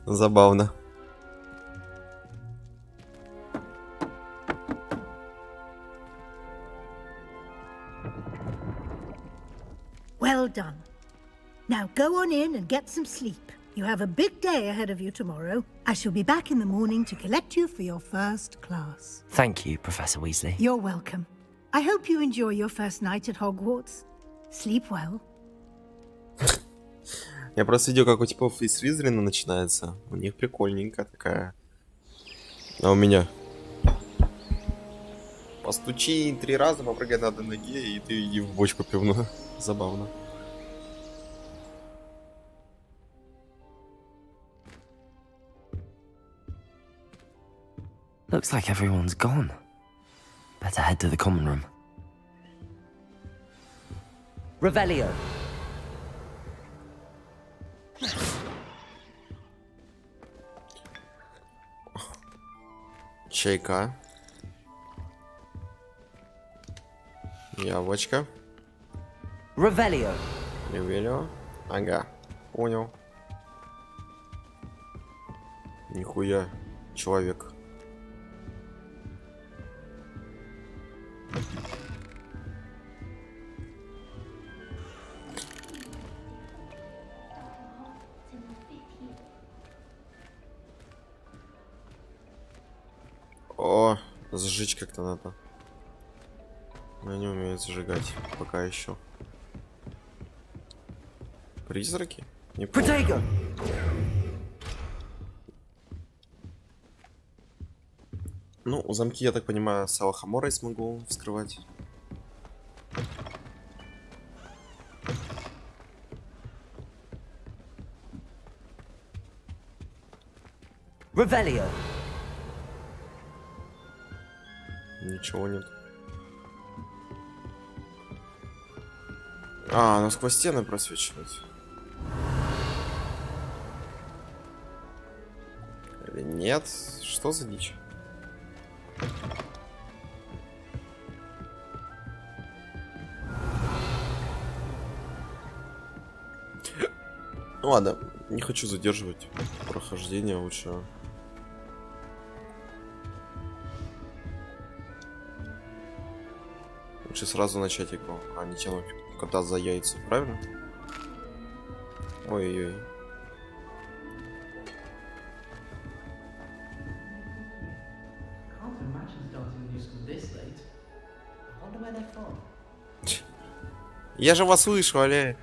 Забавно. Well done. Now go on in and get some sleep. You have a big day ahead of you tomorrow. I shall be back in the morning to collect you for your first class. Thank you, Professor Weasley. You're welcome. I hope you enjoy your first night at Hogwarts. Sleep well. Я просто видел, как у типов из Слизерина начинается. У них прикольненькая такая. А у меня? Постучи 3 раза, попрыгай на одной ноге, и ты иди в бочку пивную. Забавно. Looks like everyone's gone. Better head to the common room. Revelio. Чайка. Яблочко. Revelio. Ревелио. Ага. Понял. Нихуя. Человек. О, зажечь как-то надо. Но я не умею зажигать. Пока еще. Призраки? Не помню. Ну, замки, я так понимаю, с Алхаморой смогу вскрывать. Revelio. Ничего нет. А, оно сквозь стены просвечивает. Или нет? Что за дичь? Ну ладно, не хочу задерживать прохождение, лучше. Лучше сразу начать игру, а не тянуть кота за яйца, правильно? Ой-ой-ой. Я же вас слышу, алле.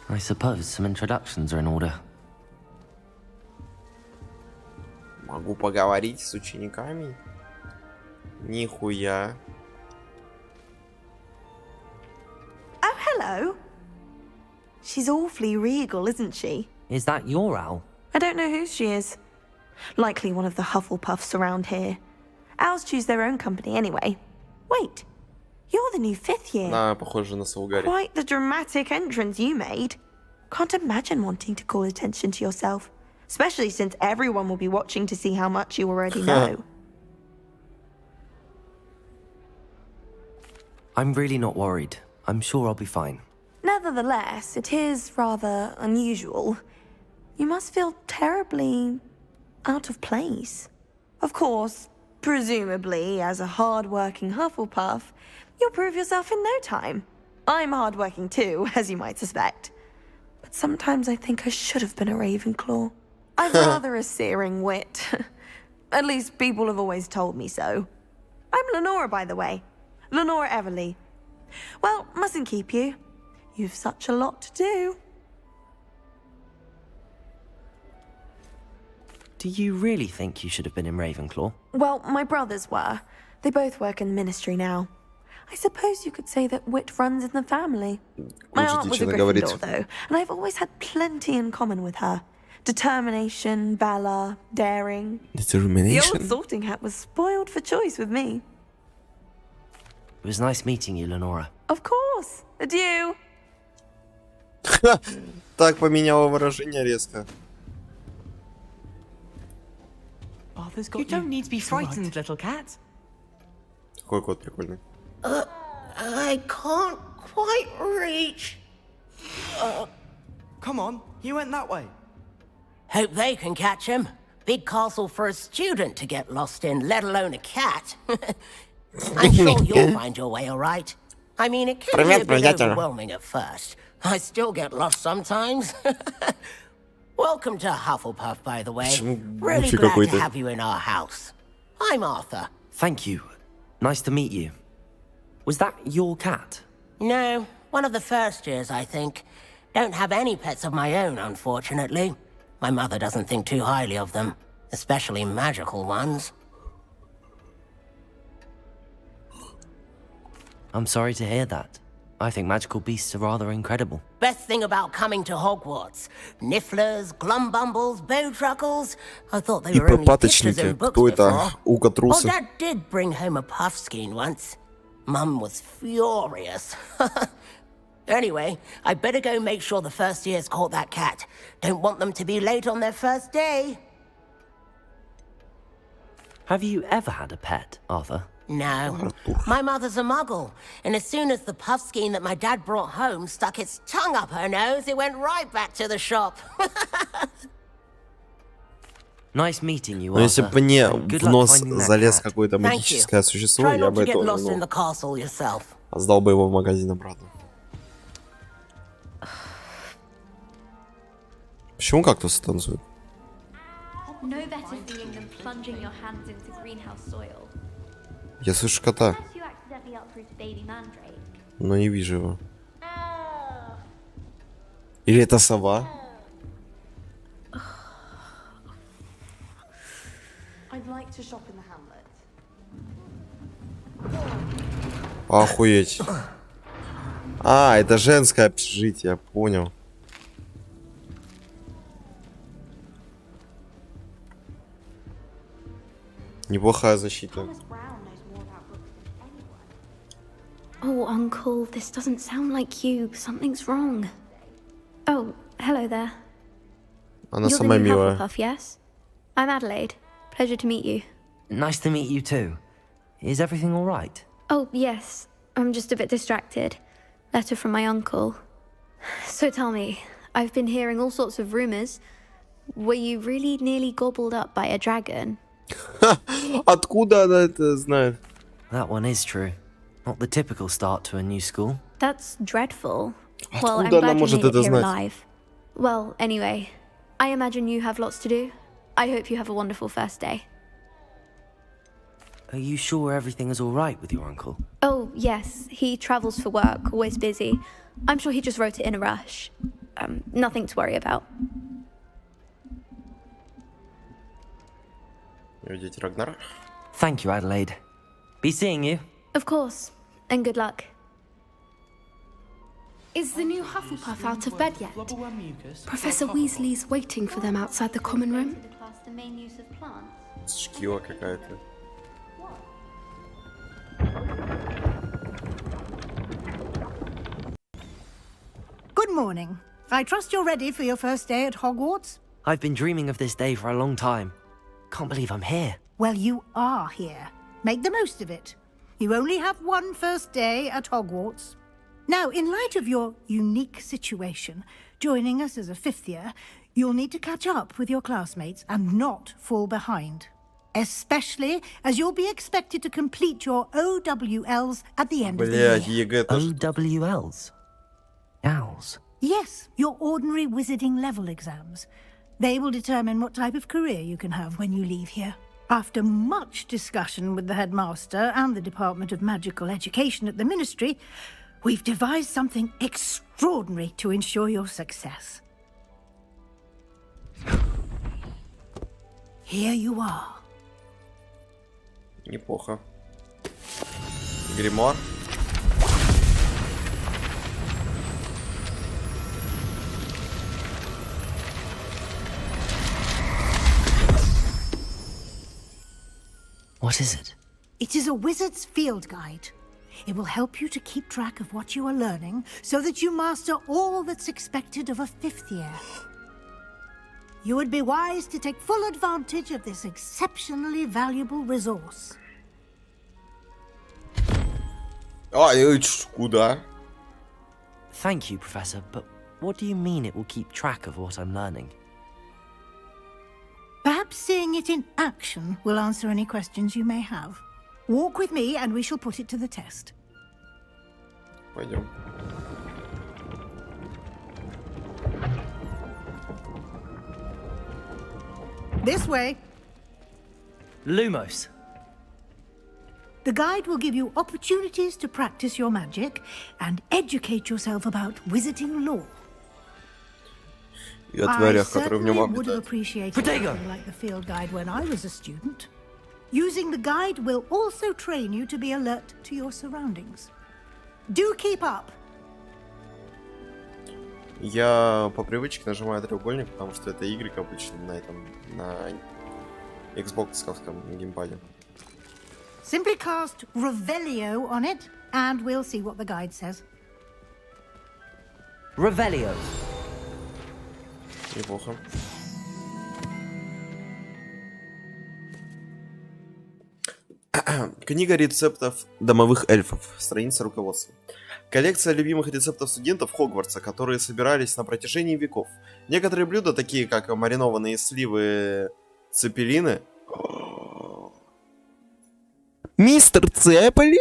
I suppose some introductions are in order. Могу поговорить с учениками? Нихуя. Oh, hello. She's awfully regal, isn't she? Is that your owl? I don't know who she is. Likely one of the Hufflepuffs around here. Owls choose their own company anyway. Wait, you're the new 5th year. Да, похоже на Саугари. Quite the dramatic entrance you made. Can't imagine wanting to call attention to yourself, especially since everyone will be watching to see how much you already know. I'm really not worried. I'm sure I'll be fine. Nevertheless, it is rather unusual. You must feel terribly out of place. Of course, presumably, as a hard-working Hufflepuff, you'll prove yourself in no time. I'm hard-working too, as you might suspect. But sometimes I think I should have been a Ravenclaw. I've rather a searing wit. At least people have always told me so. I'm Lenora, by the way. Lenora Everly. Well, mustn't keep you. You've such a lot to do. Do you really think you should have been in Ravenclaw? Well, my brothers were. They both work in the ministry now. I suppose you could say that wit runs in the family. My aunt was a Gryffindor, though, and I've always had plenty in common with her. Determination, valor, daring. Determination? The old sorting hat was spoiled for choice with me. It was nice meeting you, Lenora. Of course. Adieu. Так поменяло выражение резко. You don't need to be frightened, little cat. Какой кот прикольный. I can't quite reach. Come on, you went that way. Hope they can catch him. Big castle for a student to get lost in, let alone a cat. I'm sure you'll find your way all right. I mean, it can be a bit overwhelming at first. I still get lost sometimes. Welcome to Hufflepuff, by the way. Really glad to have you in our house. I'm Arthur. Thank you. Nice to meet you. Was that your cat? No, one of the first years, I think. Don't have any pets of my own, unfortunately. My mother doesn't think too highly of them, especially magical ones. I'm sorry to hear that. I think magical beasts are rather incredible. Best thing about coming to Hogwarts. Nifflers, glumbumbles, bowtruckles. I thought they were only pictures in books before. Oh, Dad did bring home a puffskein once. Mum was furious. Anyway, I better go make sure the first years caught that cat. Don't want them to be late on their first day. Have you ever had a pet, Arthur? No. My mother's a muggle, and as soon as the puffskein that my dad brought home stuck its tongue up her nose, it went right back to the shop. Nice meeting you, Но если бы мне в нос залез cat. какое-то магическое существо, я бы это сдал бы его в магазин обратно. Почему кактусы танцуют? No better seeing them plunging your hands into greenhouse soil. Я слышу кота, Unless you accidentally uproot a baby mandrake. но не вижу его. Или это сова? I'd like to shop in the hamlet. Охуеть. А, это женское общежитие, я понял. Неплохая защита. Oh, Uncle, this doesn't sound like you. Something's wrong. Oh, hello there. Она You're самая the new милая. Hufflepuff, yes? I'm Adelaide. Pleasure to meet you. Nice to meet you too. Is everything all right? Oh, yes. I'm just a bit distracted. Letter from my uncle. So tell me, I've been hearing all sorts of rumors. Were you really nearly gobbled up by a dragon? Откуда она это знает? That one is true. Not the typical start to a new school. That's dreadful. Well, I'm Откуда она glad you может made it это here знать? alive. Well, anyway, I imagine you have lots to do. I hope you have a wonderful first day. Are you sure everything is all right with your uncle? Oh, yes. He travels for work, always busy. I'm sure he just wrote it in a rush. Nothing to worry about. Видите, Рагнар? Thank you, Adelaide. Be seeing you. Of course. And good luck. Is the new Hufflepuff out of bed yet? Professor Weasley's waiting for them outside the common room. The main use of plants. Шкива какая-то. Good morning. I trust you're ready for your first day at Hogwarts? I've been dreaming of this day for a long time. Can't believe I'm here. Well, you are here. Make the most of it. You only have one first day at Hogwarts. Now, in light of your unique situation, joining us as a fifth year, you'll need to catch up with your classmates and not fall behind. Especially as you'll be expected to complete your OWLs at the end of the year. ЕГЭ тоже. OWLs? Owls? Yes, your ordinary wizarding level exams. They will determine what type of career you can have when you leave here. After much discussion with the headmaster and the Department of Magical Education at the Ministry, we've devised something extraordinary to ensure your success. Here you are. Неплохо. Гримуар. What is it? It is a wizard's field guide. It will help you to keep track of what you are learning so that you master all that's expected of a fifth year. You would be wise to take full advantage of this exceptionally valuable resource. Куда? Thank you, Professor, but what do you mean it will keep track of what I'm learning? Perhaps seeing it in action will answer any questions you may have. Walk with me and we shall put it to the test. Пойдем. This way. Lumos. The guide will give you opportunities to practice your magic and educate yourself about wizarding lore. И о тварях, которые в нем would have обитают. appreciated something like the field guide when I was a student. Using the guide will also train you to be alert to your surroundings. Do keep up. Я по привычке нажимаю треугольник, потому что это Y обычно на Xbox-ковском геймпаде. Simply cast Revelio on it, and we'll see what the guide says. Revelio. Неплохо. Книга рецептов домовых эльфов. Страница руководства. Коллекция любимых рецептов студентов Хогвартса, которые собирались на протяжении веков. Некоторые блюда, такие как маринованные сливы цепелины. Мистер Цепели?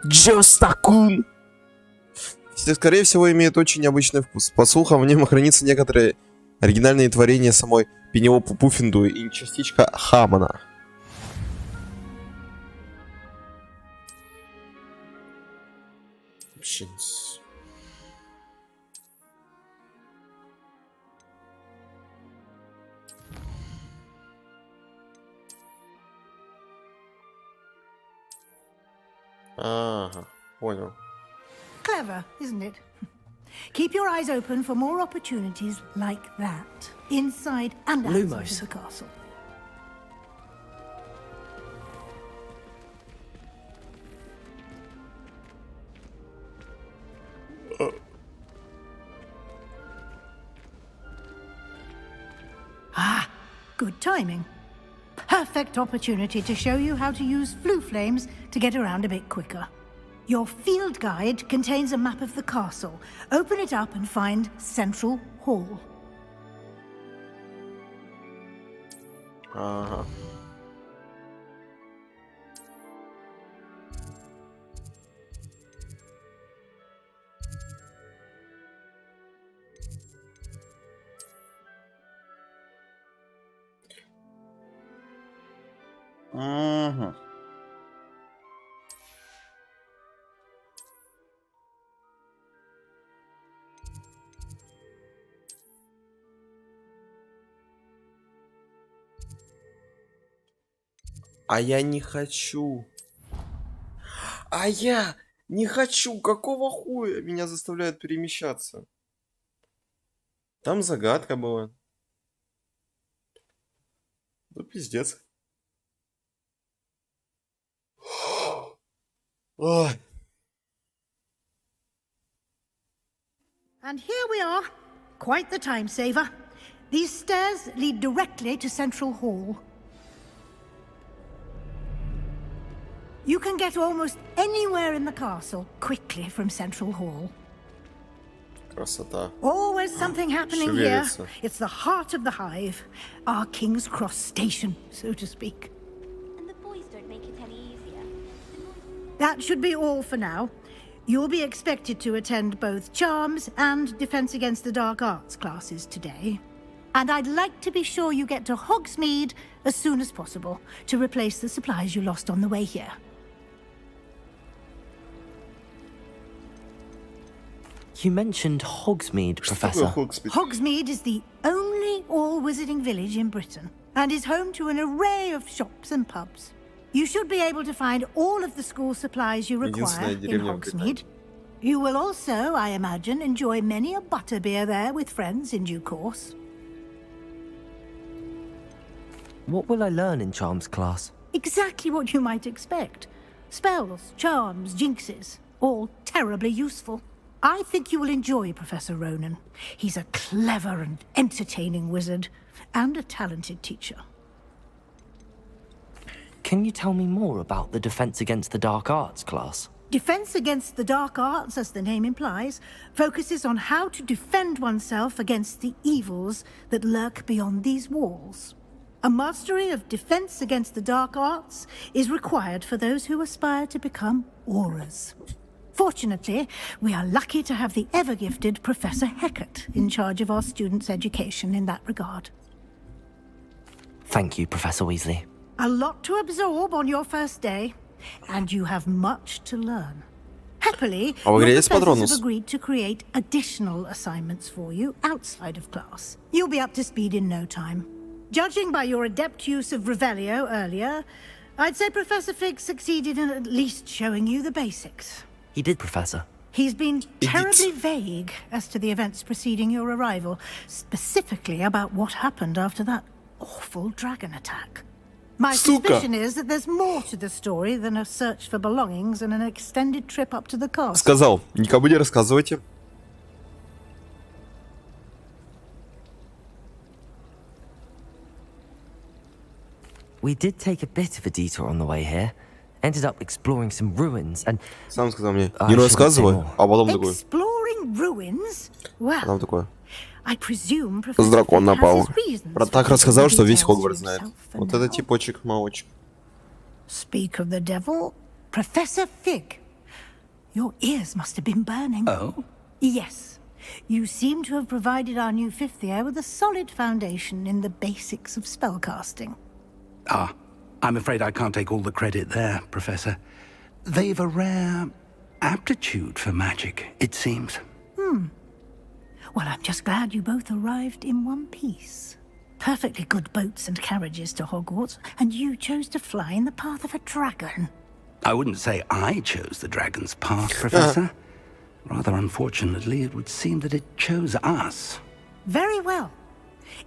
Джостакун. Скорее всего, имеет очень необычный вкус. По слухам, в нем хранятся некоторые оригинальные творения самой Пенелопы Пуффинду и частичка Хамона. Options. Ага, понял. Clever, isn't it? Keep your eyes open for more opportunities like that, inside and outside of the castle. Ah, good timing. Perfect opportunity to show you how to use flue flames to get around a bit quicker. Your field guide contains a map of the castle. Open it up and find Central Hall. Ага. Ага. А я не хочу. А я не хочу. Какого хуя меня заставляют перемещаться? Там загадка была. Ну, пиздец. Ой. And here we are. Quite the time saver. These stairs lead directly to Central Hall. You can get almost anywhere in the castle quickly from Central Hall. Красота. Always something happening here. Шевелится. It's the heart of the hive. Our King's Cross station, so to speak. And the boys don't make it any easier. That should be all for now. You'll be expected to attend both Charms and Defense Against the Dark Arts classes today. And I'd like to be sure you get to Hogsmeade as soon as possible to replace the supplies you lost on the way here. You mentioned Hogsmeade, Professor. Hogsmeade is the only all-wizarding village in Britain and is home to an array of shops and pubs. You should be able to find all of the school supplies you require in Hogsmeade. You will also, I imagine, enjoy many a butterbeer there with friends in due course. What will I learn in Charms class? Exactly what you might expect. Spells, charms, jinxes, all terribly useful. I think you will enjoy Professor Ronan. He's a clever and entertaining wizard, and a talented teacher. Can you tell me more about the Defense Against the Dark Arts class? Defense against the dark arts, as the name implies, focuses on how to defend oneself against the evils that lurk beyond these walls. A mastery of defense against the dark arts is required for those who aspire to become auras. Fortunately, we are lucky to have the ever-gifted Professor Hecat in charge of our students' education in that regard. Thank you, Professor Weasley. A lot to absorb on your first day, and you have much to learn. Happily, your professors have agreed to create additional assignments for you outside of class. You'll be up to speed in no time. Judging by your adept use of Revelio earlier, I'd say Professor Fig succeeded in at least showing you the basics. He did, Professor. He's been terribly vague as to the events preceding your arrival, specifically about what happened after that awful dragon attack. My suspicion is that there's more to the story than a search for belongings and an extended trip up to the castle. Сказал, никому не рассказывайте. We did take a bit of a detour on the way here. Ended up exploring some ruins and... Сам сказал мне, не рассказывай, а потом такой... Exploring ruins? Well, Потом такой... I presume С дракон напал. Так рассказал, что весь Хогвартс знает. Вот это типочек-мавочек. Speak of the devil, Professor Fig. Your ears must have been burning. Oh? Yes. You seem to have provided our new fifth year with a solid foundation in the basics of spellcasting. Ah, I'm afraid I can't take all the credit there, Professor. They've a rare aptitude for magic, it seems. Well, I'm just glad you both arrived in one piece. Perfectly good boats and carriages to Hogwarts, and you chose to fly in the path of a dragon. I wouldn't say I chose the dragon's path, Professor. Rather unfortunately, it would seem that it chose us. Very well.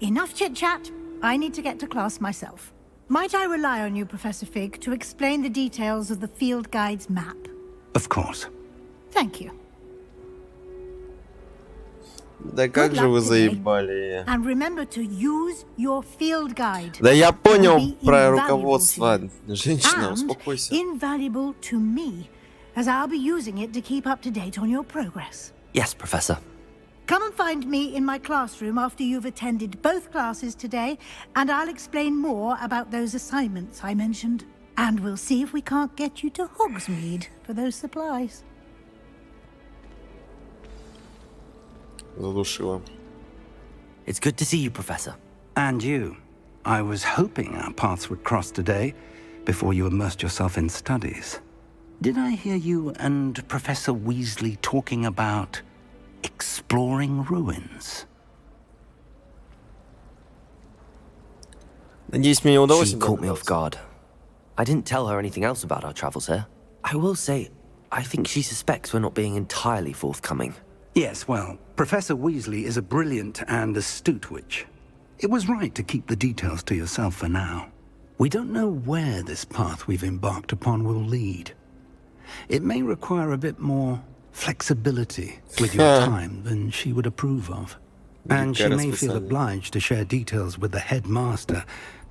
Enough chit-chat. I need to get to class myself. Might I rely on you, Professor Fig, to explain the details of the field guide's map? Of course. Thank you. Да как же вы заебали. And remember to use your field guide. Да я понял про руководство. Женщина, успокойся. Invaluable to me, as I'll be using it to keep up to date on your progress. Yes, Professor. Come and find me in my classroom after you've attended both classes today, and I'll explain more about those assignments I mentioned. And we'll see if we can't get you to Hogsmeade for those supplies. Задушила. It's good to see you, Professor. And you. I was hoping our paths would cross today, before you immersed yourself in studies. Did I hear you and Professor Weasley talking about exploring ruins? Надеюсь, мне удалось. She caught me off guard. I didn't tell her anything else about our travels here. I will say, I think she suspects we're not being entirely forthcoming. Yes, well, Professor Weasley is a brilliant and astute witch. It was right to keep the details to yourself for now. We don't know where this path we've embarked upon will lead. It may require a bit more flexibility with your time than she would approve of. And she may feel obliged to share details with the headmaster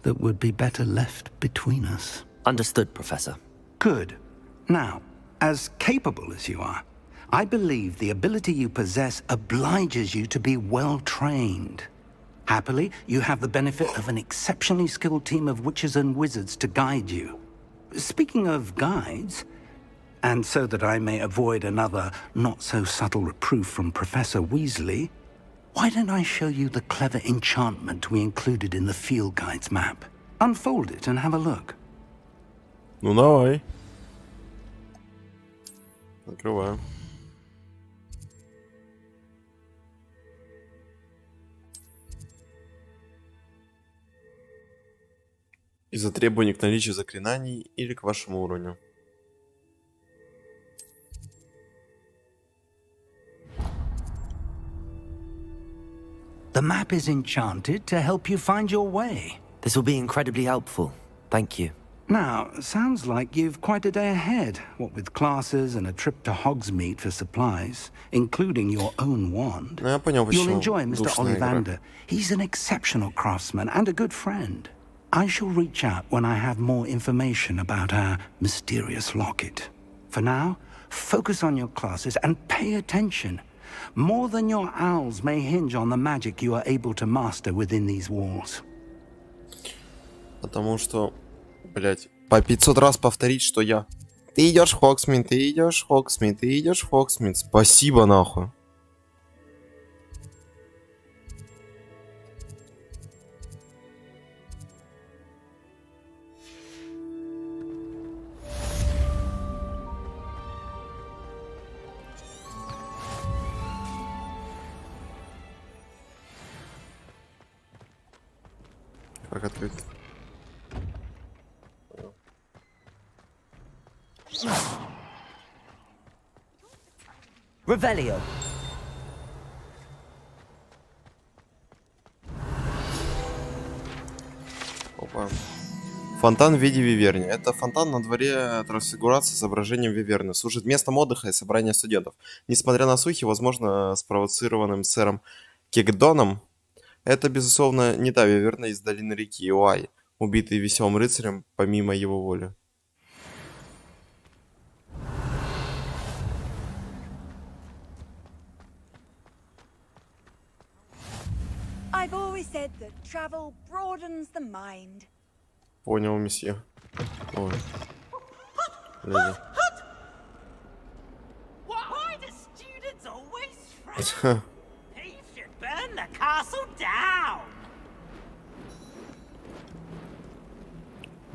that would be better left between us. Understood, Professor. Good. Now, as capable as you are, I believe the ability you possess obliges you to be well-trained. Happily, you have the benefit of an exceptionally skilled team of witches and wizards to guide you. Speaking of guides, and so that I may avoid another not-so-subtle reproof from Professor Weasley, why don't I show you the clever enchantment we included in the field guide's map? Unfold it and have a look. Ну давай. Открываю. Из-за требований к наличию заклинаний или к вашему уровню. The map is enchanted to help you find your way. This will be incredibly helpful. Thank you. Now, sounds like you've quite a day ahead, what with classes and a trip to Hogsmeade for supplies, including your own wand. Я понял, почему You'll enjoy Mr. душная игра. Ollivander. He's an exceptional craftsman and a good friend. I shall reach out when I have more information about our mysterious locket. For now, Focus on your classes and pay attention. More than your owls may hinge on the magic you are able to master within these walls. Потому что, блять, по 500 раз повторить, что я... Ты идешь в Хоксмит, ты идешь в Хоксмит, ты идешь в Хоксмит. Спасибо, нахуй. Как открыть? Revelio. Опа. Фонтан в виде виверни. Это фонтан на дворе трансфигурации с изображением виверны. Служит местом отдыха и собрания студентов. Несмотря на слухи, возможно, спровоцированным сэром Кегдоном, это, безусловно, не та виверна из долины реки Уай, убитый веселым рыцарем помимо его воли. I've always said that travel broadens the mind. Понял, месье. Ой. Леди. Why do students always threaten? He should burn the castle down.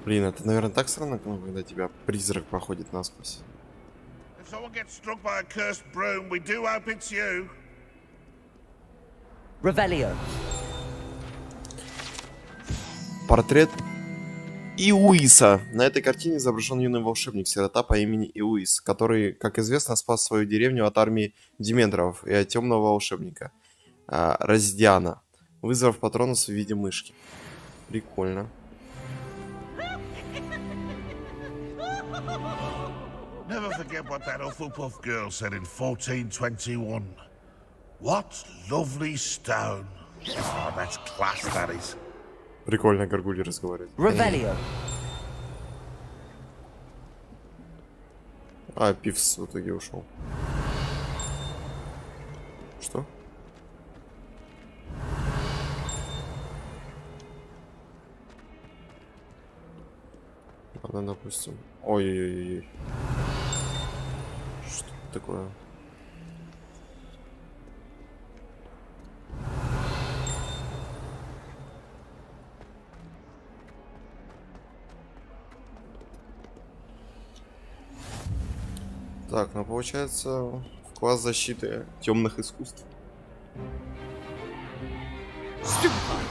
Блин, это, наверное, так странно, когда тебя призрак проходит насквозь. If someone gets struck by a cursed broom, we do hope it's you. Revelio. Портрет Иуиса. На этой картине изображен юный волшебник-сирота по имени Иуис, который, как известно, спас свою деревню от армии дементоров и от темного волшебника Раздиана, вызвав патронус в виде мышки. Прикольно. Never forget what that Hufflepuff girl said in 1421. What lovely stone. Oh, that's class, that is. Прикольно горгульи разговаривать. Revelio. А, Пивс в итоге ушел. Что? Ладно, допустим. Ой-ой-ой. Что это такое? Так, ну получается в класс защиты темных искусств. Stupefy!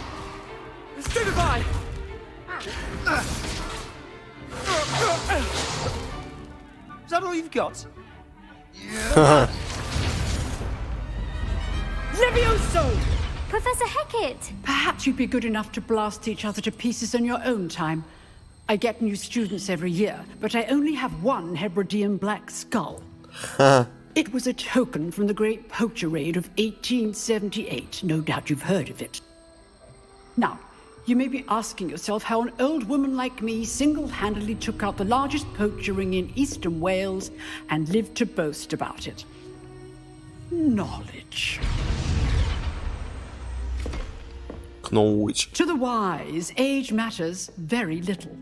Is that all you've got? Yeah. Levioso! Professor Hecat! Perhaps you'd be good enough to blast each other to pieces in your own time. I get new students every year, but I only have one Hebridean black skull. It was a token from the Great Poacher Raid of 1878. No doubt you've heard of it. Now, you may be asking yourself how an old woman like me single-handedly took out the largest poacher ring in eastern Wales and lived to boast about it. Knowledge. Knowledge. To the wise, age matters very little.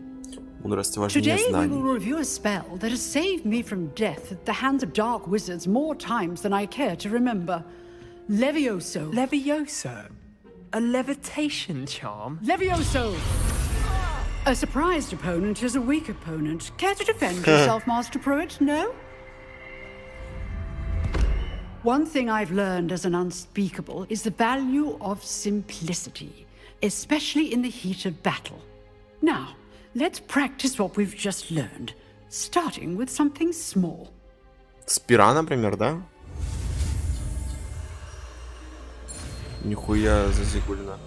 Мудрость важнее Today we знаний. will review a spell that has saved me from death at the hands of dark wizards more times than I care to remember. Levioso. Levioso? A levitation charm? Levioso! A surprised opponent is a weak opponent. Care to defend yourself, Master Pruitt? No? One thing I've learned as an unspeakable is the value of simplicity, especially in the heat of battle. Now, let's practice what we've just learned, starting with something small. Спира, например, да? Нихуя зазигульно.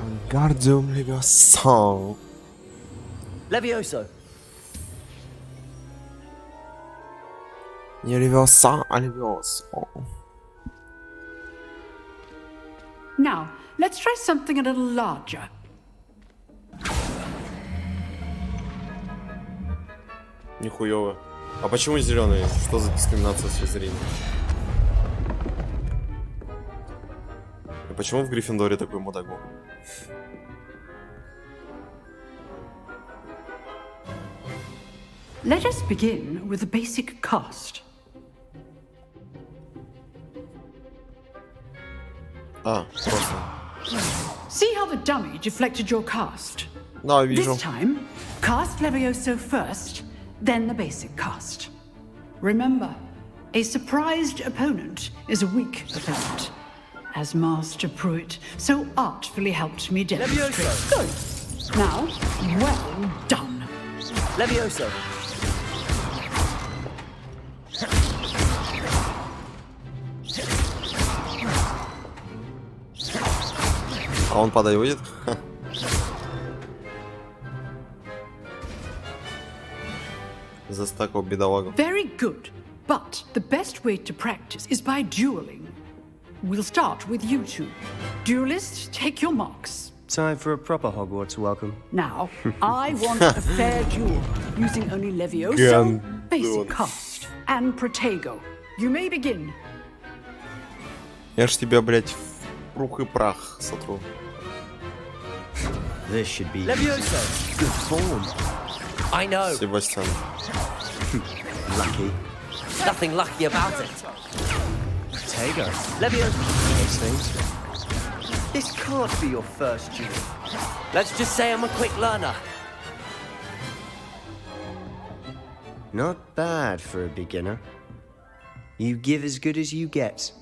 Ангардиум левиоса. Levioso. Не левиоса, а левиоса. Now, let's try something a little larger. Нихуёво. А почему зеленый? Что за дискриминация с зрения? И почему в Гриффиндоре такой мудак был? Let us begin with the basic cast. Просто. See how the dummy deflected your cast? Да, вижу. This time, cast Levioso first, then the basic cast. Remember, a surprised opponent is a weak opponent, as Master Pruitt so artfully helped me demonstrate. Levioso. Good. Now, well done. Levioso. А он подойдет? Застакал бедолагу. Very good. But the best way to practice is by dueling. We'll start with you two. Duelists, take your marks. Time for a proper Hogwarts welcome. Now, I want a fair duel, using only Levioso, basic cast, and Protego. You may begin. Я ж тебя, блядь, в прух и прах сотру. This should be Levioso. Good form. I know. Себастьян. Lucky. Nothing lucky about it. Protego. Levioso. Those things. This can't be your first duel. Let's just say I'm a quick learner. Not bad for a beginner. You give as good as you get.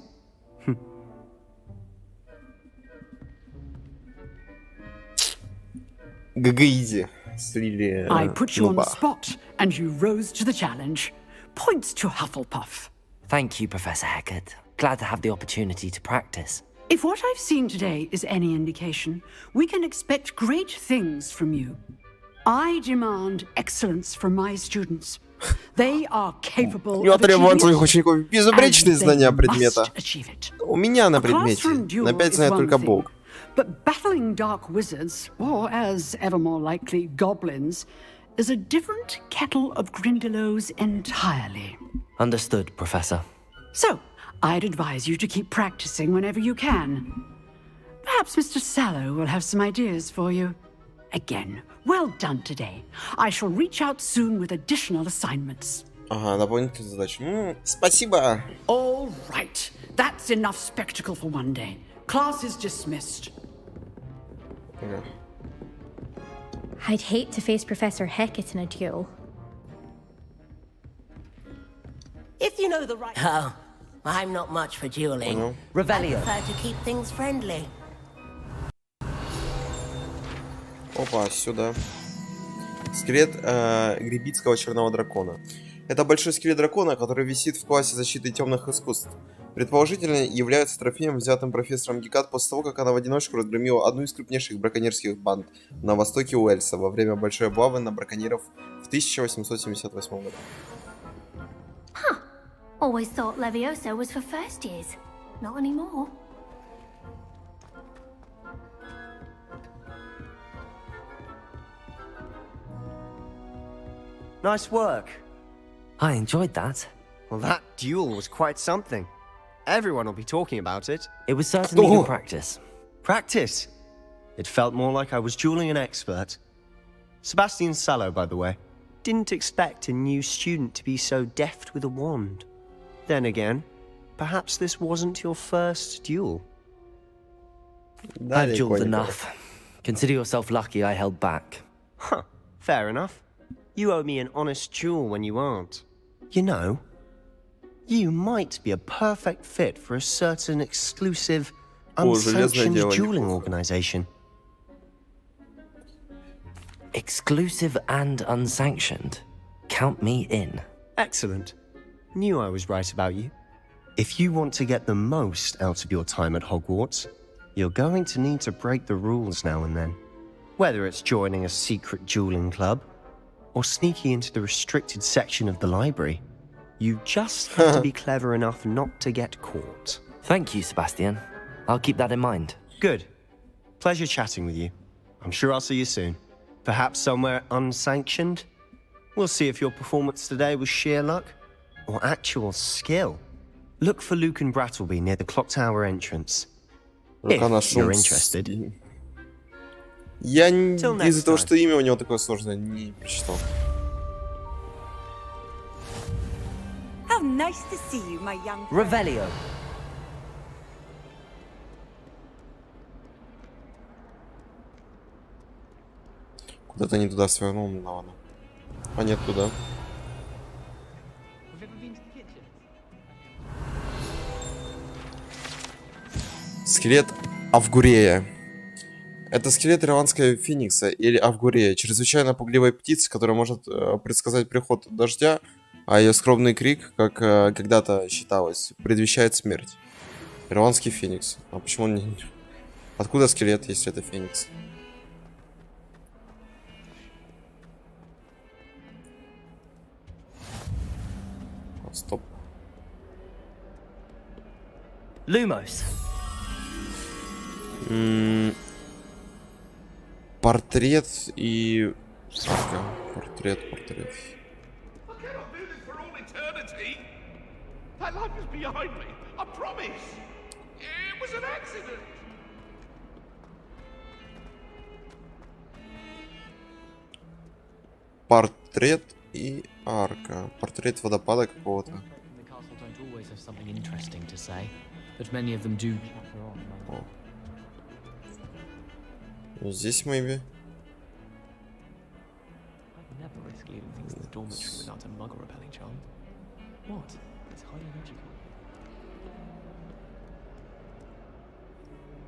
ГГ-изи. Слили I put you on the нуба. spot, and you rose to the challenge. Points to Hufflepuff. Thank you, Professor Hecat. Glad to have the opportunity to practice. If what I've seen today is any indication, we can expect great things from you. I demand excellence from my students. They are capable Я of требую от achieving своих it, учеников безупречные and they знания must предмета. achieve it. У меня на A предмете. classroom duel На 5 is знает one только thing, Бог. But battling dark wizards, or as ever more likely, goblins, is a different kettle of Grindylows entirely. Understood, Professor. So, I'd advise you to keep practicing whenever you can. Perhaps Mr. Sallow will have some ideas for you. Again, well done today. I shall reach out soon with additional assignments. Ага, дополнительные задачи. Спасибо. All right. That's enough spectacle for one day. Class is dismissed. I'd hate to face Professor Hecat in a duel. If you know the right... Oh, I'm not much for dueling. Revelio. I prefer to keep things friendly. Опа, сюда. Скелет грибицкого черного дракона. Это большой скелет дракона, который висит в классе защиты темных искусств. Предположительно, является трофеем, взятым профессором Гекат после того, как она в одиночку разгромила одну из крупнейших браконьерских банд на востоке Уэльса во время большой облавы на браконьеров в 1878 году. Huh. Always thought Levioso was for first years. Not anymore. Nice work. I enjoyed that. Well, that duel was quite something. Everyone will be talking about it. It was certainly good practice. Practice? It felt more like I was dueling an expert. Sebastian Sallow, by the way. Didn't expect a new student to be so deft with a wand. Then again, perhaps this wasn't your first duel. I've dueled enough. Consider yourself lucky I held back. Huh, fair enough. You owe me an honest duel when you aren't. You know, you might be a perfect fit for a certain exclusive, unsanctioned dueling organization. Exclusive and unsanctioned? Count me in. Excellent. Knew I was right about you. If you want to get the most out of your time at Hogwarts, you're going to need to break the rules now and then. Whether it's joining a secret dueling club, or sneaking into the restricted section of the library, you just have to be clever enough not to get caught. Thank you, Sebastian. I'll keep that in mind. Good. Pleasure chatting with you. I'm sure I'll see you soon. Perhaps somewhere unsanctioned? We'll see if your performance today was sheer luck or actual skill. Look for Luke and Brattleby near the clock tower entrance. If you're interested. Я из-за того, что имя у него такое сложное, не прочитал. How nice to see you, my young friend. Revelio. Куда-то не туда свернул, ну ладно. А нет, туда. Скелет Авгурея. Это скелет ирландского феникса или Авгурея, чрезвычайно пугливой птицы, которая может предсказать приход дождя, а ее скромный крик, как когда-то считалось, предвещает смерть. Ирландский феникс. А почему он не... Откуда скелет, если это феникс? Стоп. Lumos. Портрет и... Портрет. That life is behind me. I promise. It was an accident. Портрет и арка. Портрет водопада какого-то. Ну, здесь maybe.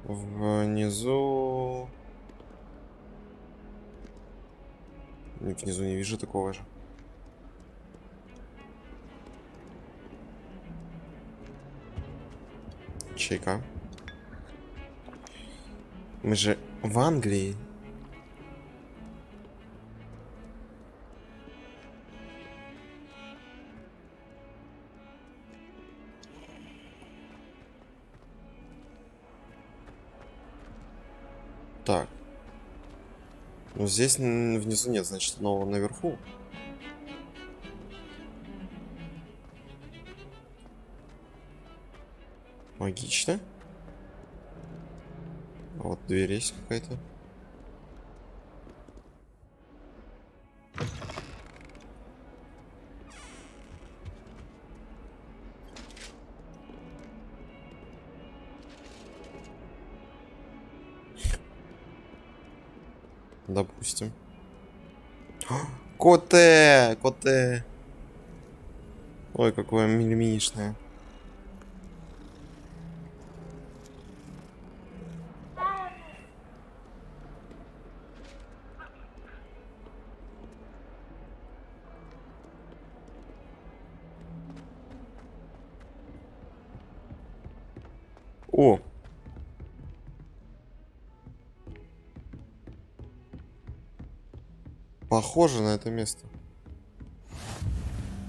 Внизу... Внизу не вижу такого же. Чайка. Мы же в Англии. Так. Ну здесь внизу нет, значит, но наверху. Логично. Вот дверь есть какая-то. Допустим. Коте! Коте! Ой, какое милимишное. О! Похоже на это место.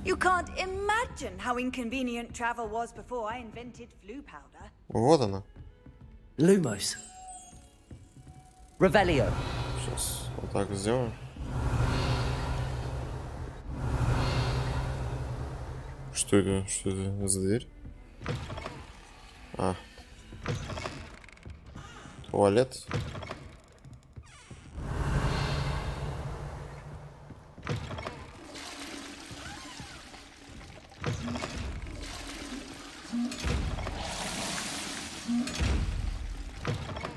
You can't imagine how inconvenient travel was before I invented flu powder. Вот она. Lumos. Revelio. Сейчас вот так сделаем. Что это? Что это за дверь? А. Туалет.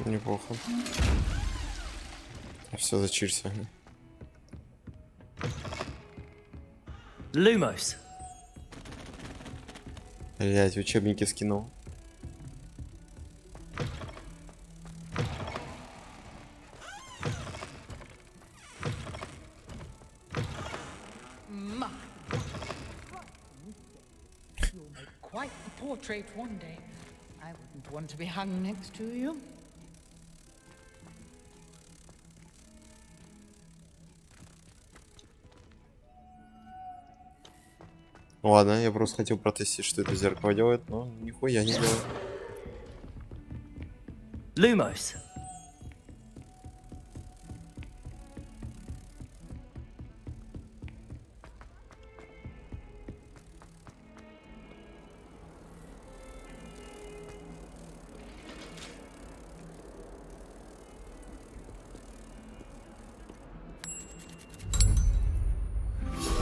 Неплохо. Все, зачирься. Lumos. Блять, учебники скинул. You'll make quite the portrait one day. I wouldn't want to be hung next to you. Ладно, я просто хотел протестить, что это зеркало делает, но нихуя не делает. Lumos.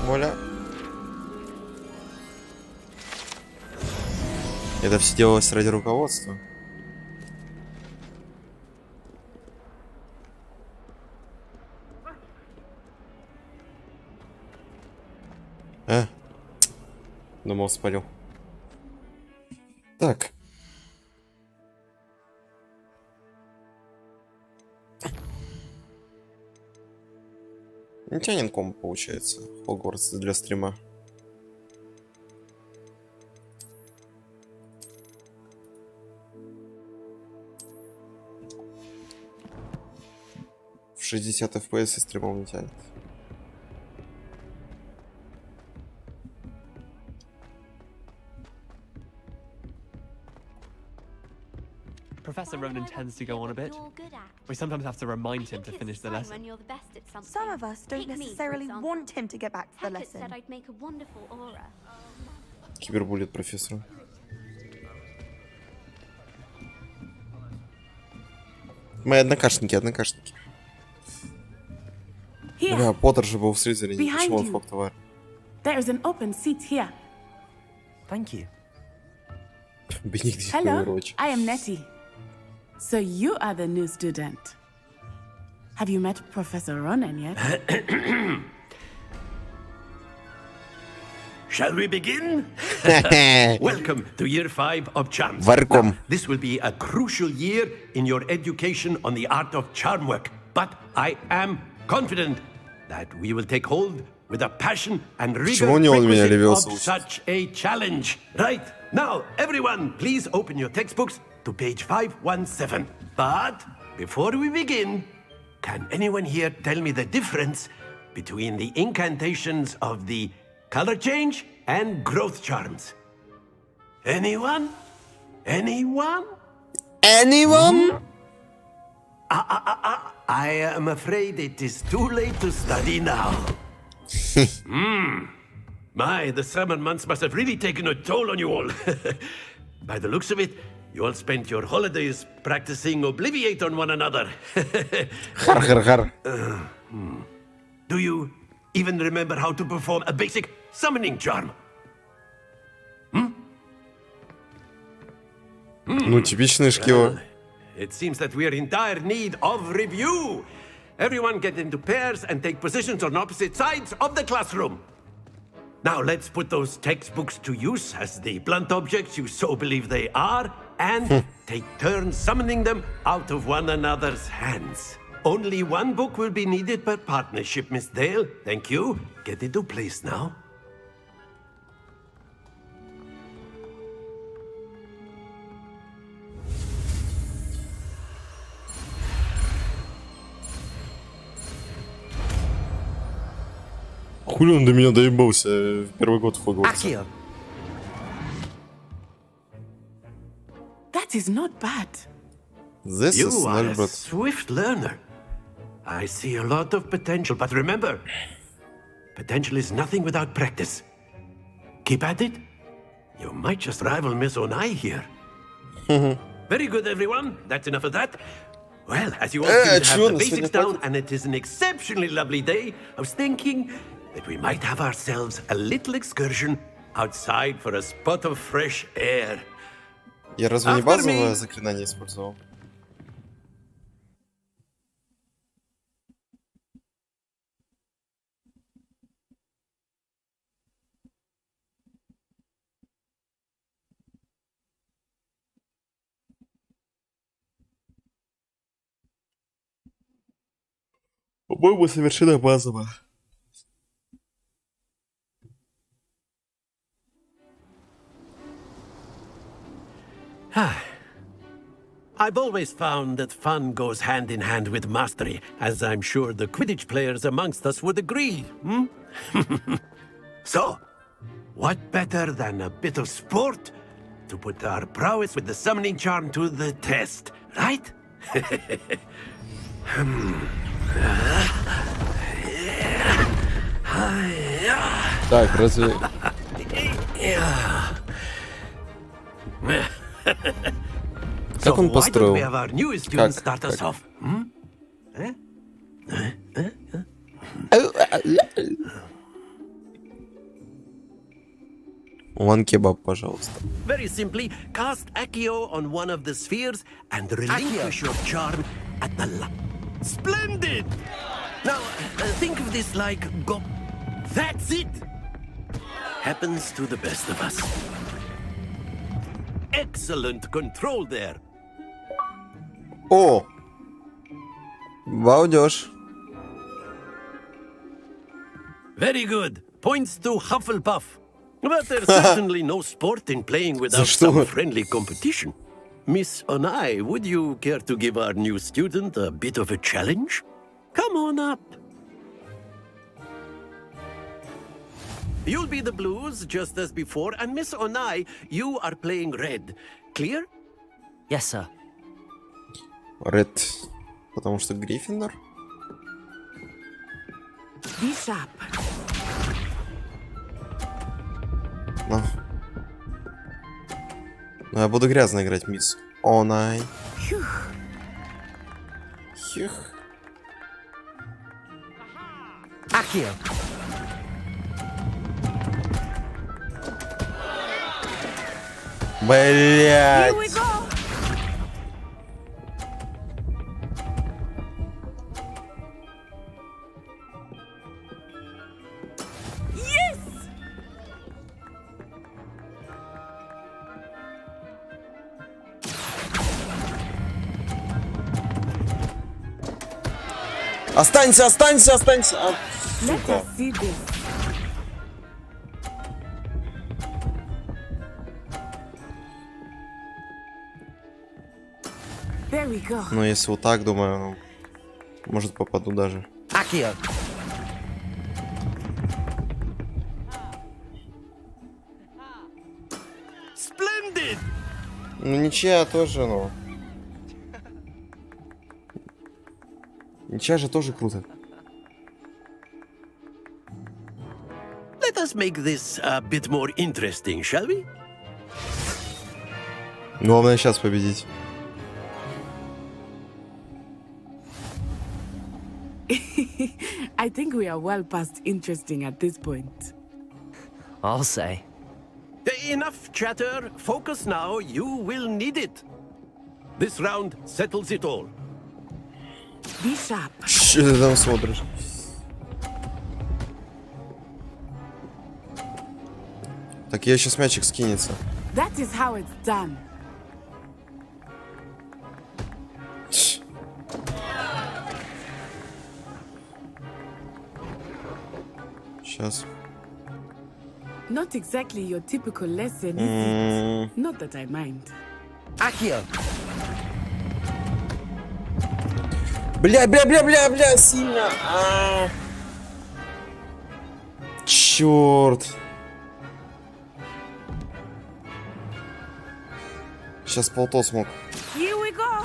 Вуаля. Это все делалось ради руководства. Думал, спалил. Так. Не тянет комп, получается. Hogwarts для стрима. В 60 FPS и стримов не тянет. Professor Ronan tends to go on a bit. We sometimes have to remind him to finish the lesson. Some of us don't necessarily want him to get back to the lesson. said I'd make a wonderful aura. Кибербуллет профессора. Мои однокашники. Бля, Поттер же был в Слизерине. Почему он в Хогвартсе? There is an open seat here. Thank you. Benedict Hello, Cumberbatch. I am Nettie. So you are the new student. Have you met Professor Ronan yet? Shall we begin? Welcome to year 5 of charms. Welcome. Now, this will be a crucial year in your education on the art of charm work, but I am confident that we will take hold with a passion and rigor requisite of such a challenge. Right, now everyone, please open your textbooks to page 517. But before we begin, can anyone here tell me the difference between the incantations of the color change and growth charms? Anyone? Anyone? Anyone? I am afraid it is too late to study now. My, the summer months must have really taken a toll on you all. By the looks of it, you all spent your holidays practicing Obliviate on one another. Do you even remember how to perform a basic summoning charm? Ну, типичные шкивы. It seems that we are in dire need of review. Everyone get into pairs and take positions on opposite sides of the classroom. Now let's put those textbooks to use as the blunt objects you so believe they are, and take turns summoning them out of one another's hands. Only one book will be needed per partnership, Miss Dale. Thank you. Get into place now. Хули он до меня доебался в первый год в Хогвартсе. That is not bad. This You is are not a bad. swift learner. I see a lot of potential, but remember, potential is nothing without practice. Keep at it. You might just rival Miss Onai here. Very good, everyone. That's enough of that. Well, as you all seem to have the basics down, and it is an exceptionally lovely day, I was thinking that we might have ourselves a little excursion outside for a spot of fresh air. Я разве не базовое заклинание использовал? По-моему, совершенно базово. I've always found that fun goes hand in hand with mastery, as I'm sure the Quidditch players amongst us would agree. So, what better than a bit of sport to put our prowess with the summoning charm to the test, right? Так, разве... Как он построил? Как? One kebab, пожалуйста. Very simply, cast Accio on one of the spheres and relinquish your charm at the Splendid! Now, think of this like That's it! Happens to the best of us. Excellent control there. О! Балдеж. Very good. Points to Hufflepuff. But there's certainly no sport in playing without some friendly competition. Miss Onai, would you care to give our new student a bit of a challenge? Come on up. You'll be the blues, just as before, and Miss Onai, you are playing red. Clear? Yes, sir. Red. Потому что Гриффиндор. Be sharp. Ну, я буду грязно играть, мисс Онай. Хюх. Accio. Блять. Останься, останься, останься. А, сука. Ну, если вот так, думаю, ну, может, попаду даже. Accio. Splendid! Ну, ничья тоже, ну. Ничья же тоже круто. Let us make this a bit more interesting, shall we? Главное сейчас победить. I think we are well past interesting at this point. I'll say. Enough chatter. Focus now. You will need it. This round settles it all. Be sharp. Что ты там смотришь? Так я сейчас мячик скинется. That is how it's done. Сейчас. Not exactly your typical lesson, is it? Not that I mind. Accio. Бля, сильно. Черт. Сейчас полто смог. Here we go.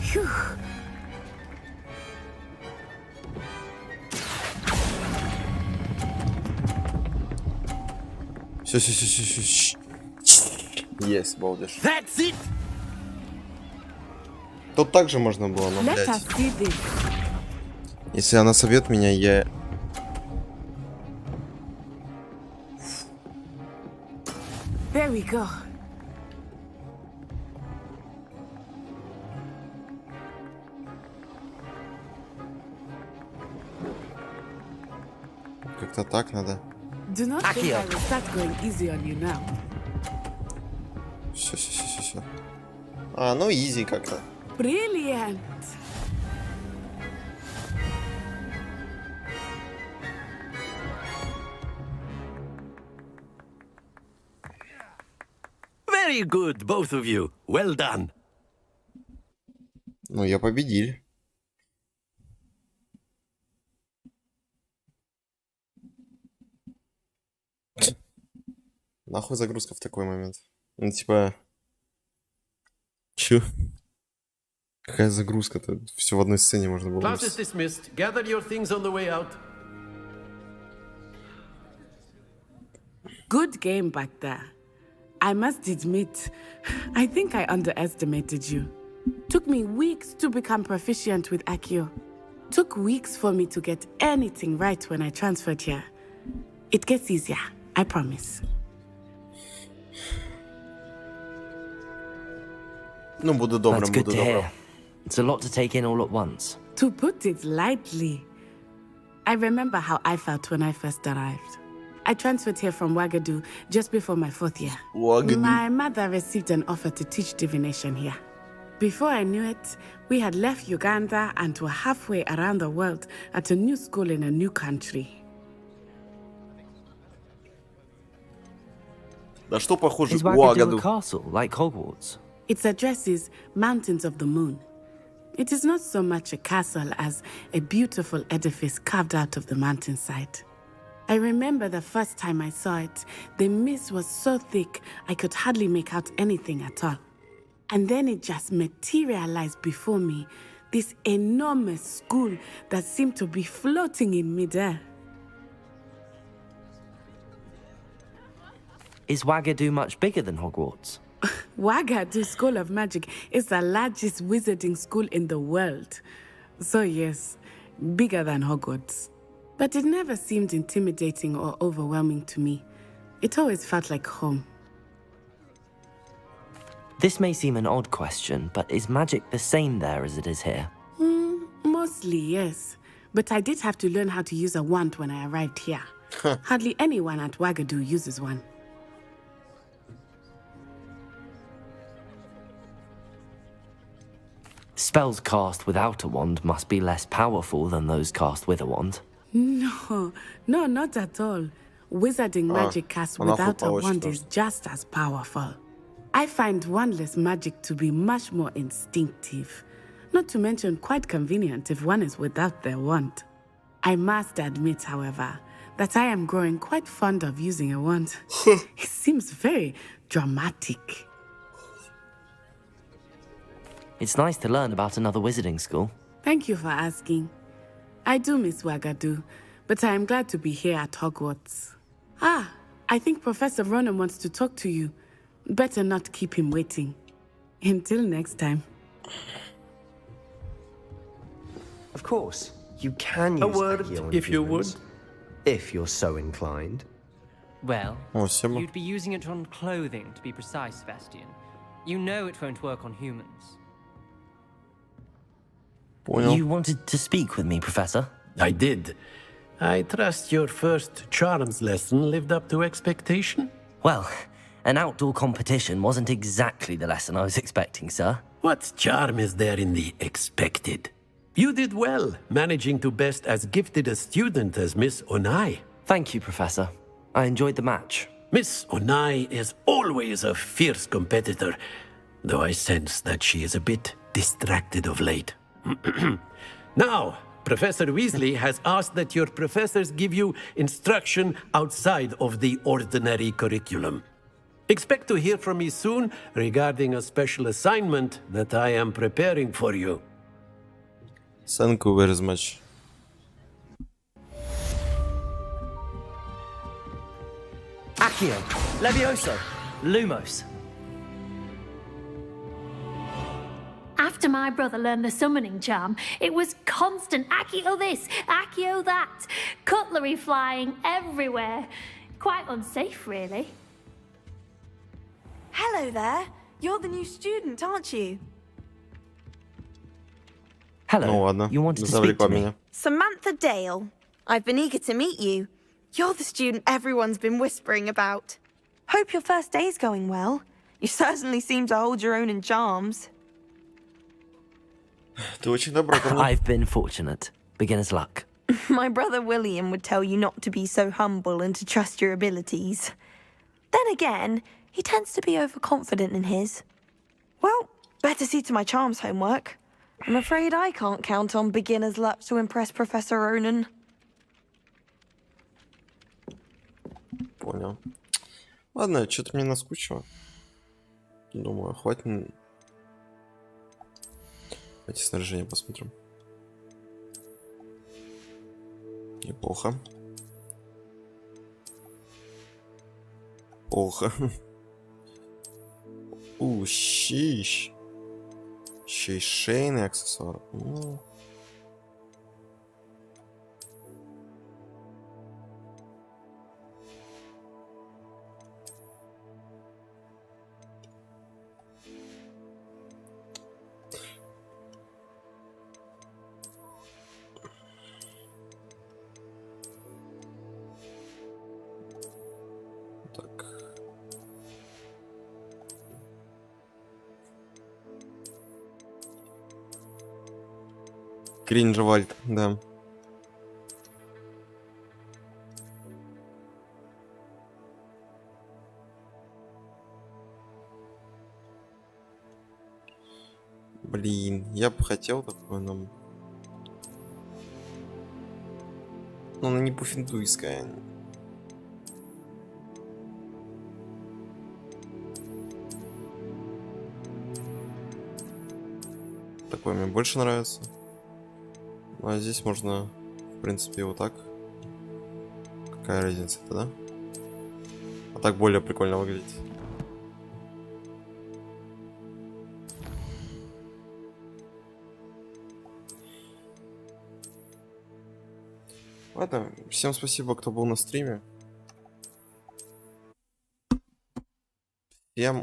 Phew. Все. Есть, балдеж. That's it. Тут также можно было, но, Let блядь. us see this. Если она собьет меня, я... There we go. Как-то так надо. Do not think I will start going easy on you now. Все. А, ну изи как-то. Brilliant. Very good, both of you. Well done. Ну, я победил. Нахуй загрузка в такой момент? Ну, типа... Чё? Какая загрузка-то? Все в одной сцене можно было. Class is dismissed. Gather your things on the way out. Good game back there. I must admit, I think I underestimated you. Took me weeks to become proficient with Accio. Took weeks for me to get anything right when I transferred here. It gets easier, I promise. Ну, буду добрым, That's good буду to добрым. hear. It's a lot to take in all at once. To put it lightly, I remember how I felt when I first arrived. I transferred here from Wagadu just before my 4th year. Wagadu. My mother received an offer to teach divination here. Before I knew it, we had left Uganda and were halfway around the world at a new school in a new country. На что похоже Is Wagadu Уагаду? a castle, like Hogwarts? Its address is Mountains of the Moon. It is not so much a castle as a beautiful edifice carved out of the mountainside. I remember the first time I saw it, the mist was so thick I could hardly make out anything at all. And then it just materialized before me, this enormous school that seemed to be floating in midair. Is Wagadu much bigger than Hogwarts? Wagadu School of Magic is the largest wizarding school in the world. So yes, bigger than Hogwarts. But it never seemed intimidating or overwhelming to me. It always felt like home. This may seem an odd question, but is magic the same there as it is here? Mostly, yes. But I did have to learn how to use a wand when I arrived here. Hardly anyone at Wagadu uses one. Spells cast without a wand must be less powerful than those cast with a wand. No, not at all. Wizarding magic cast without a wand is just as powerful. I find wandless magic to be much more instinctive. Not to mention quite convenient if one is without their wand. I must admit, however, that I am growing quite fond of using a wand. It seems very dramatic. It's nice to learn about another wizarding school. Thank you for asking. I do miss Wagadu, but I am glad to be here at Hogwarts. Ah, I think Professor Ronan wants to talk to you. Better not keep him waiting. Until next time. Of course, you can use A word, Accio on if you humans, would. if you're so inclined. Well, Спасибо. you'd be using it on clothing, to be precise, Sebastian. You know it won't work on humans. Понял. You wanted to speak with me, Professor? I did. I trust your first charms lesson lived up to expectation? Well, an outdoor competition wasn't exactly the lesson I was expecting, sir. What charm is there in the expected? You did well, managing to best as gifted a student as Miss Onai. Thank you, Professor. I enjoyed the match. Miss Onai is always a fierce competitor, though I sense that she is a bit distracted of late. Now, Professor Weasley has asked that your professors give you instruction outside of the ordinary curriculum. Expect to hear from me soon regarding a special assignment that I am preparing for you. Thank you very much. Accio, Levioso, Lumos. After my brother learned the summoning charm, it was constant Accio this, Accio that. Cutlery flying everywhere. Quite unsafe, really. Hello there. You're the new student, aren't you? Hello. Ну ладно, You wanted to speak завлекла to me? меня. Samantha Dale. I've been eager to meet you. You're the student everyone's been whispering about. Hope your first day's going well. You certainly seem to hold your own in charms. Ты очень добра ко мне. I've been fortunate. Beginner's luck. My brother William would tell you not to be so humble and to trust your abilities. Then again, he tends to be overconfident in his. Well, better see to my charms homework. I'm afraid I can't count on beginner's luck to impress Professor Ronan. Понял. Ладно, что-то мне наскучило. Думаю, хватит. Давайте снаряжение посмотрим. Неплохо. Плохо. Щищ. Еще и шейный аксессуар. Так. Кринжевальд, да. Блин, я бы хотел такое, но... Ну, она не пуффиндуйская. Такое мне больше нравится. Ну, а здесь можно, в принципе, вот так. Какая разница-то, да? А так более прикольно выглядит. Ладно, всем спасибо, кто был на стриме. Всем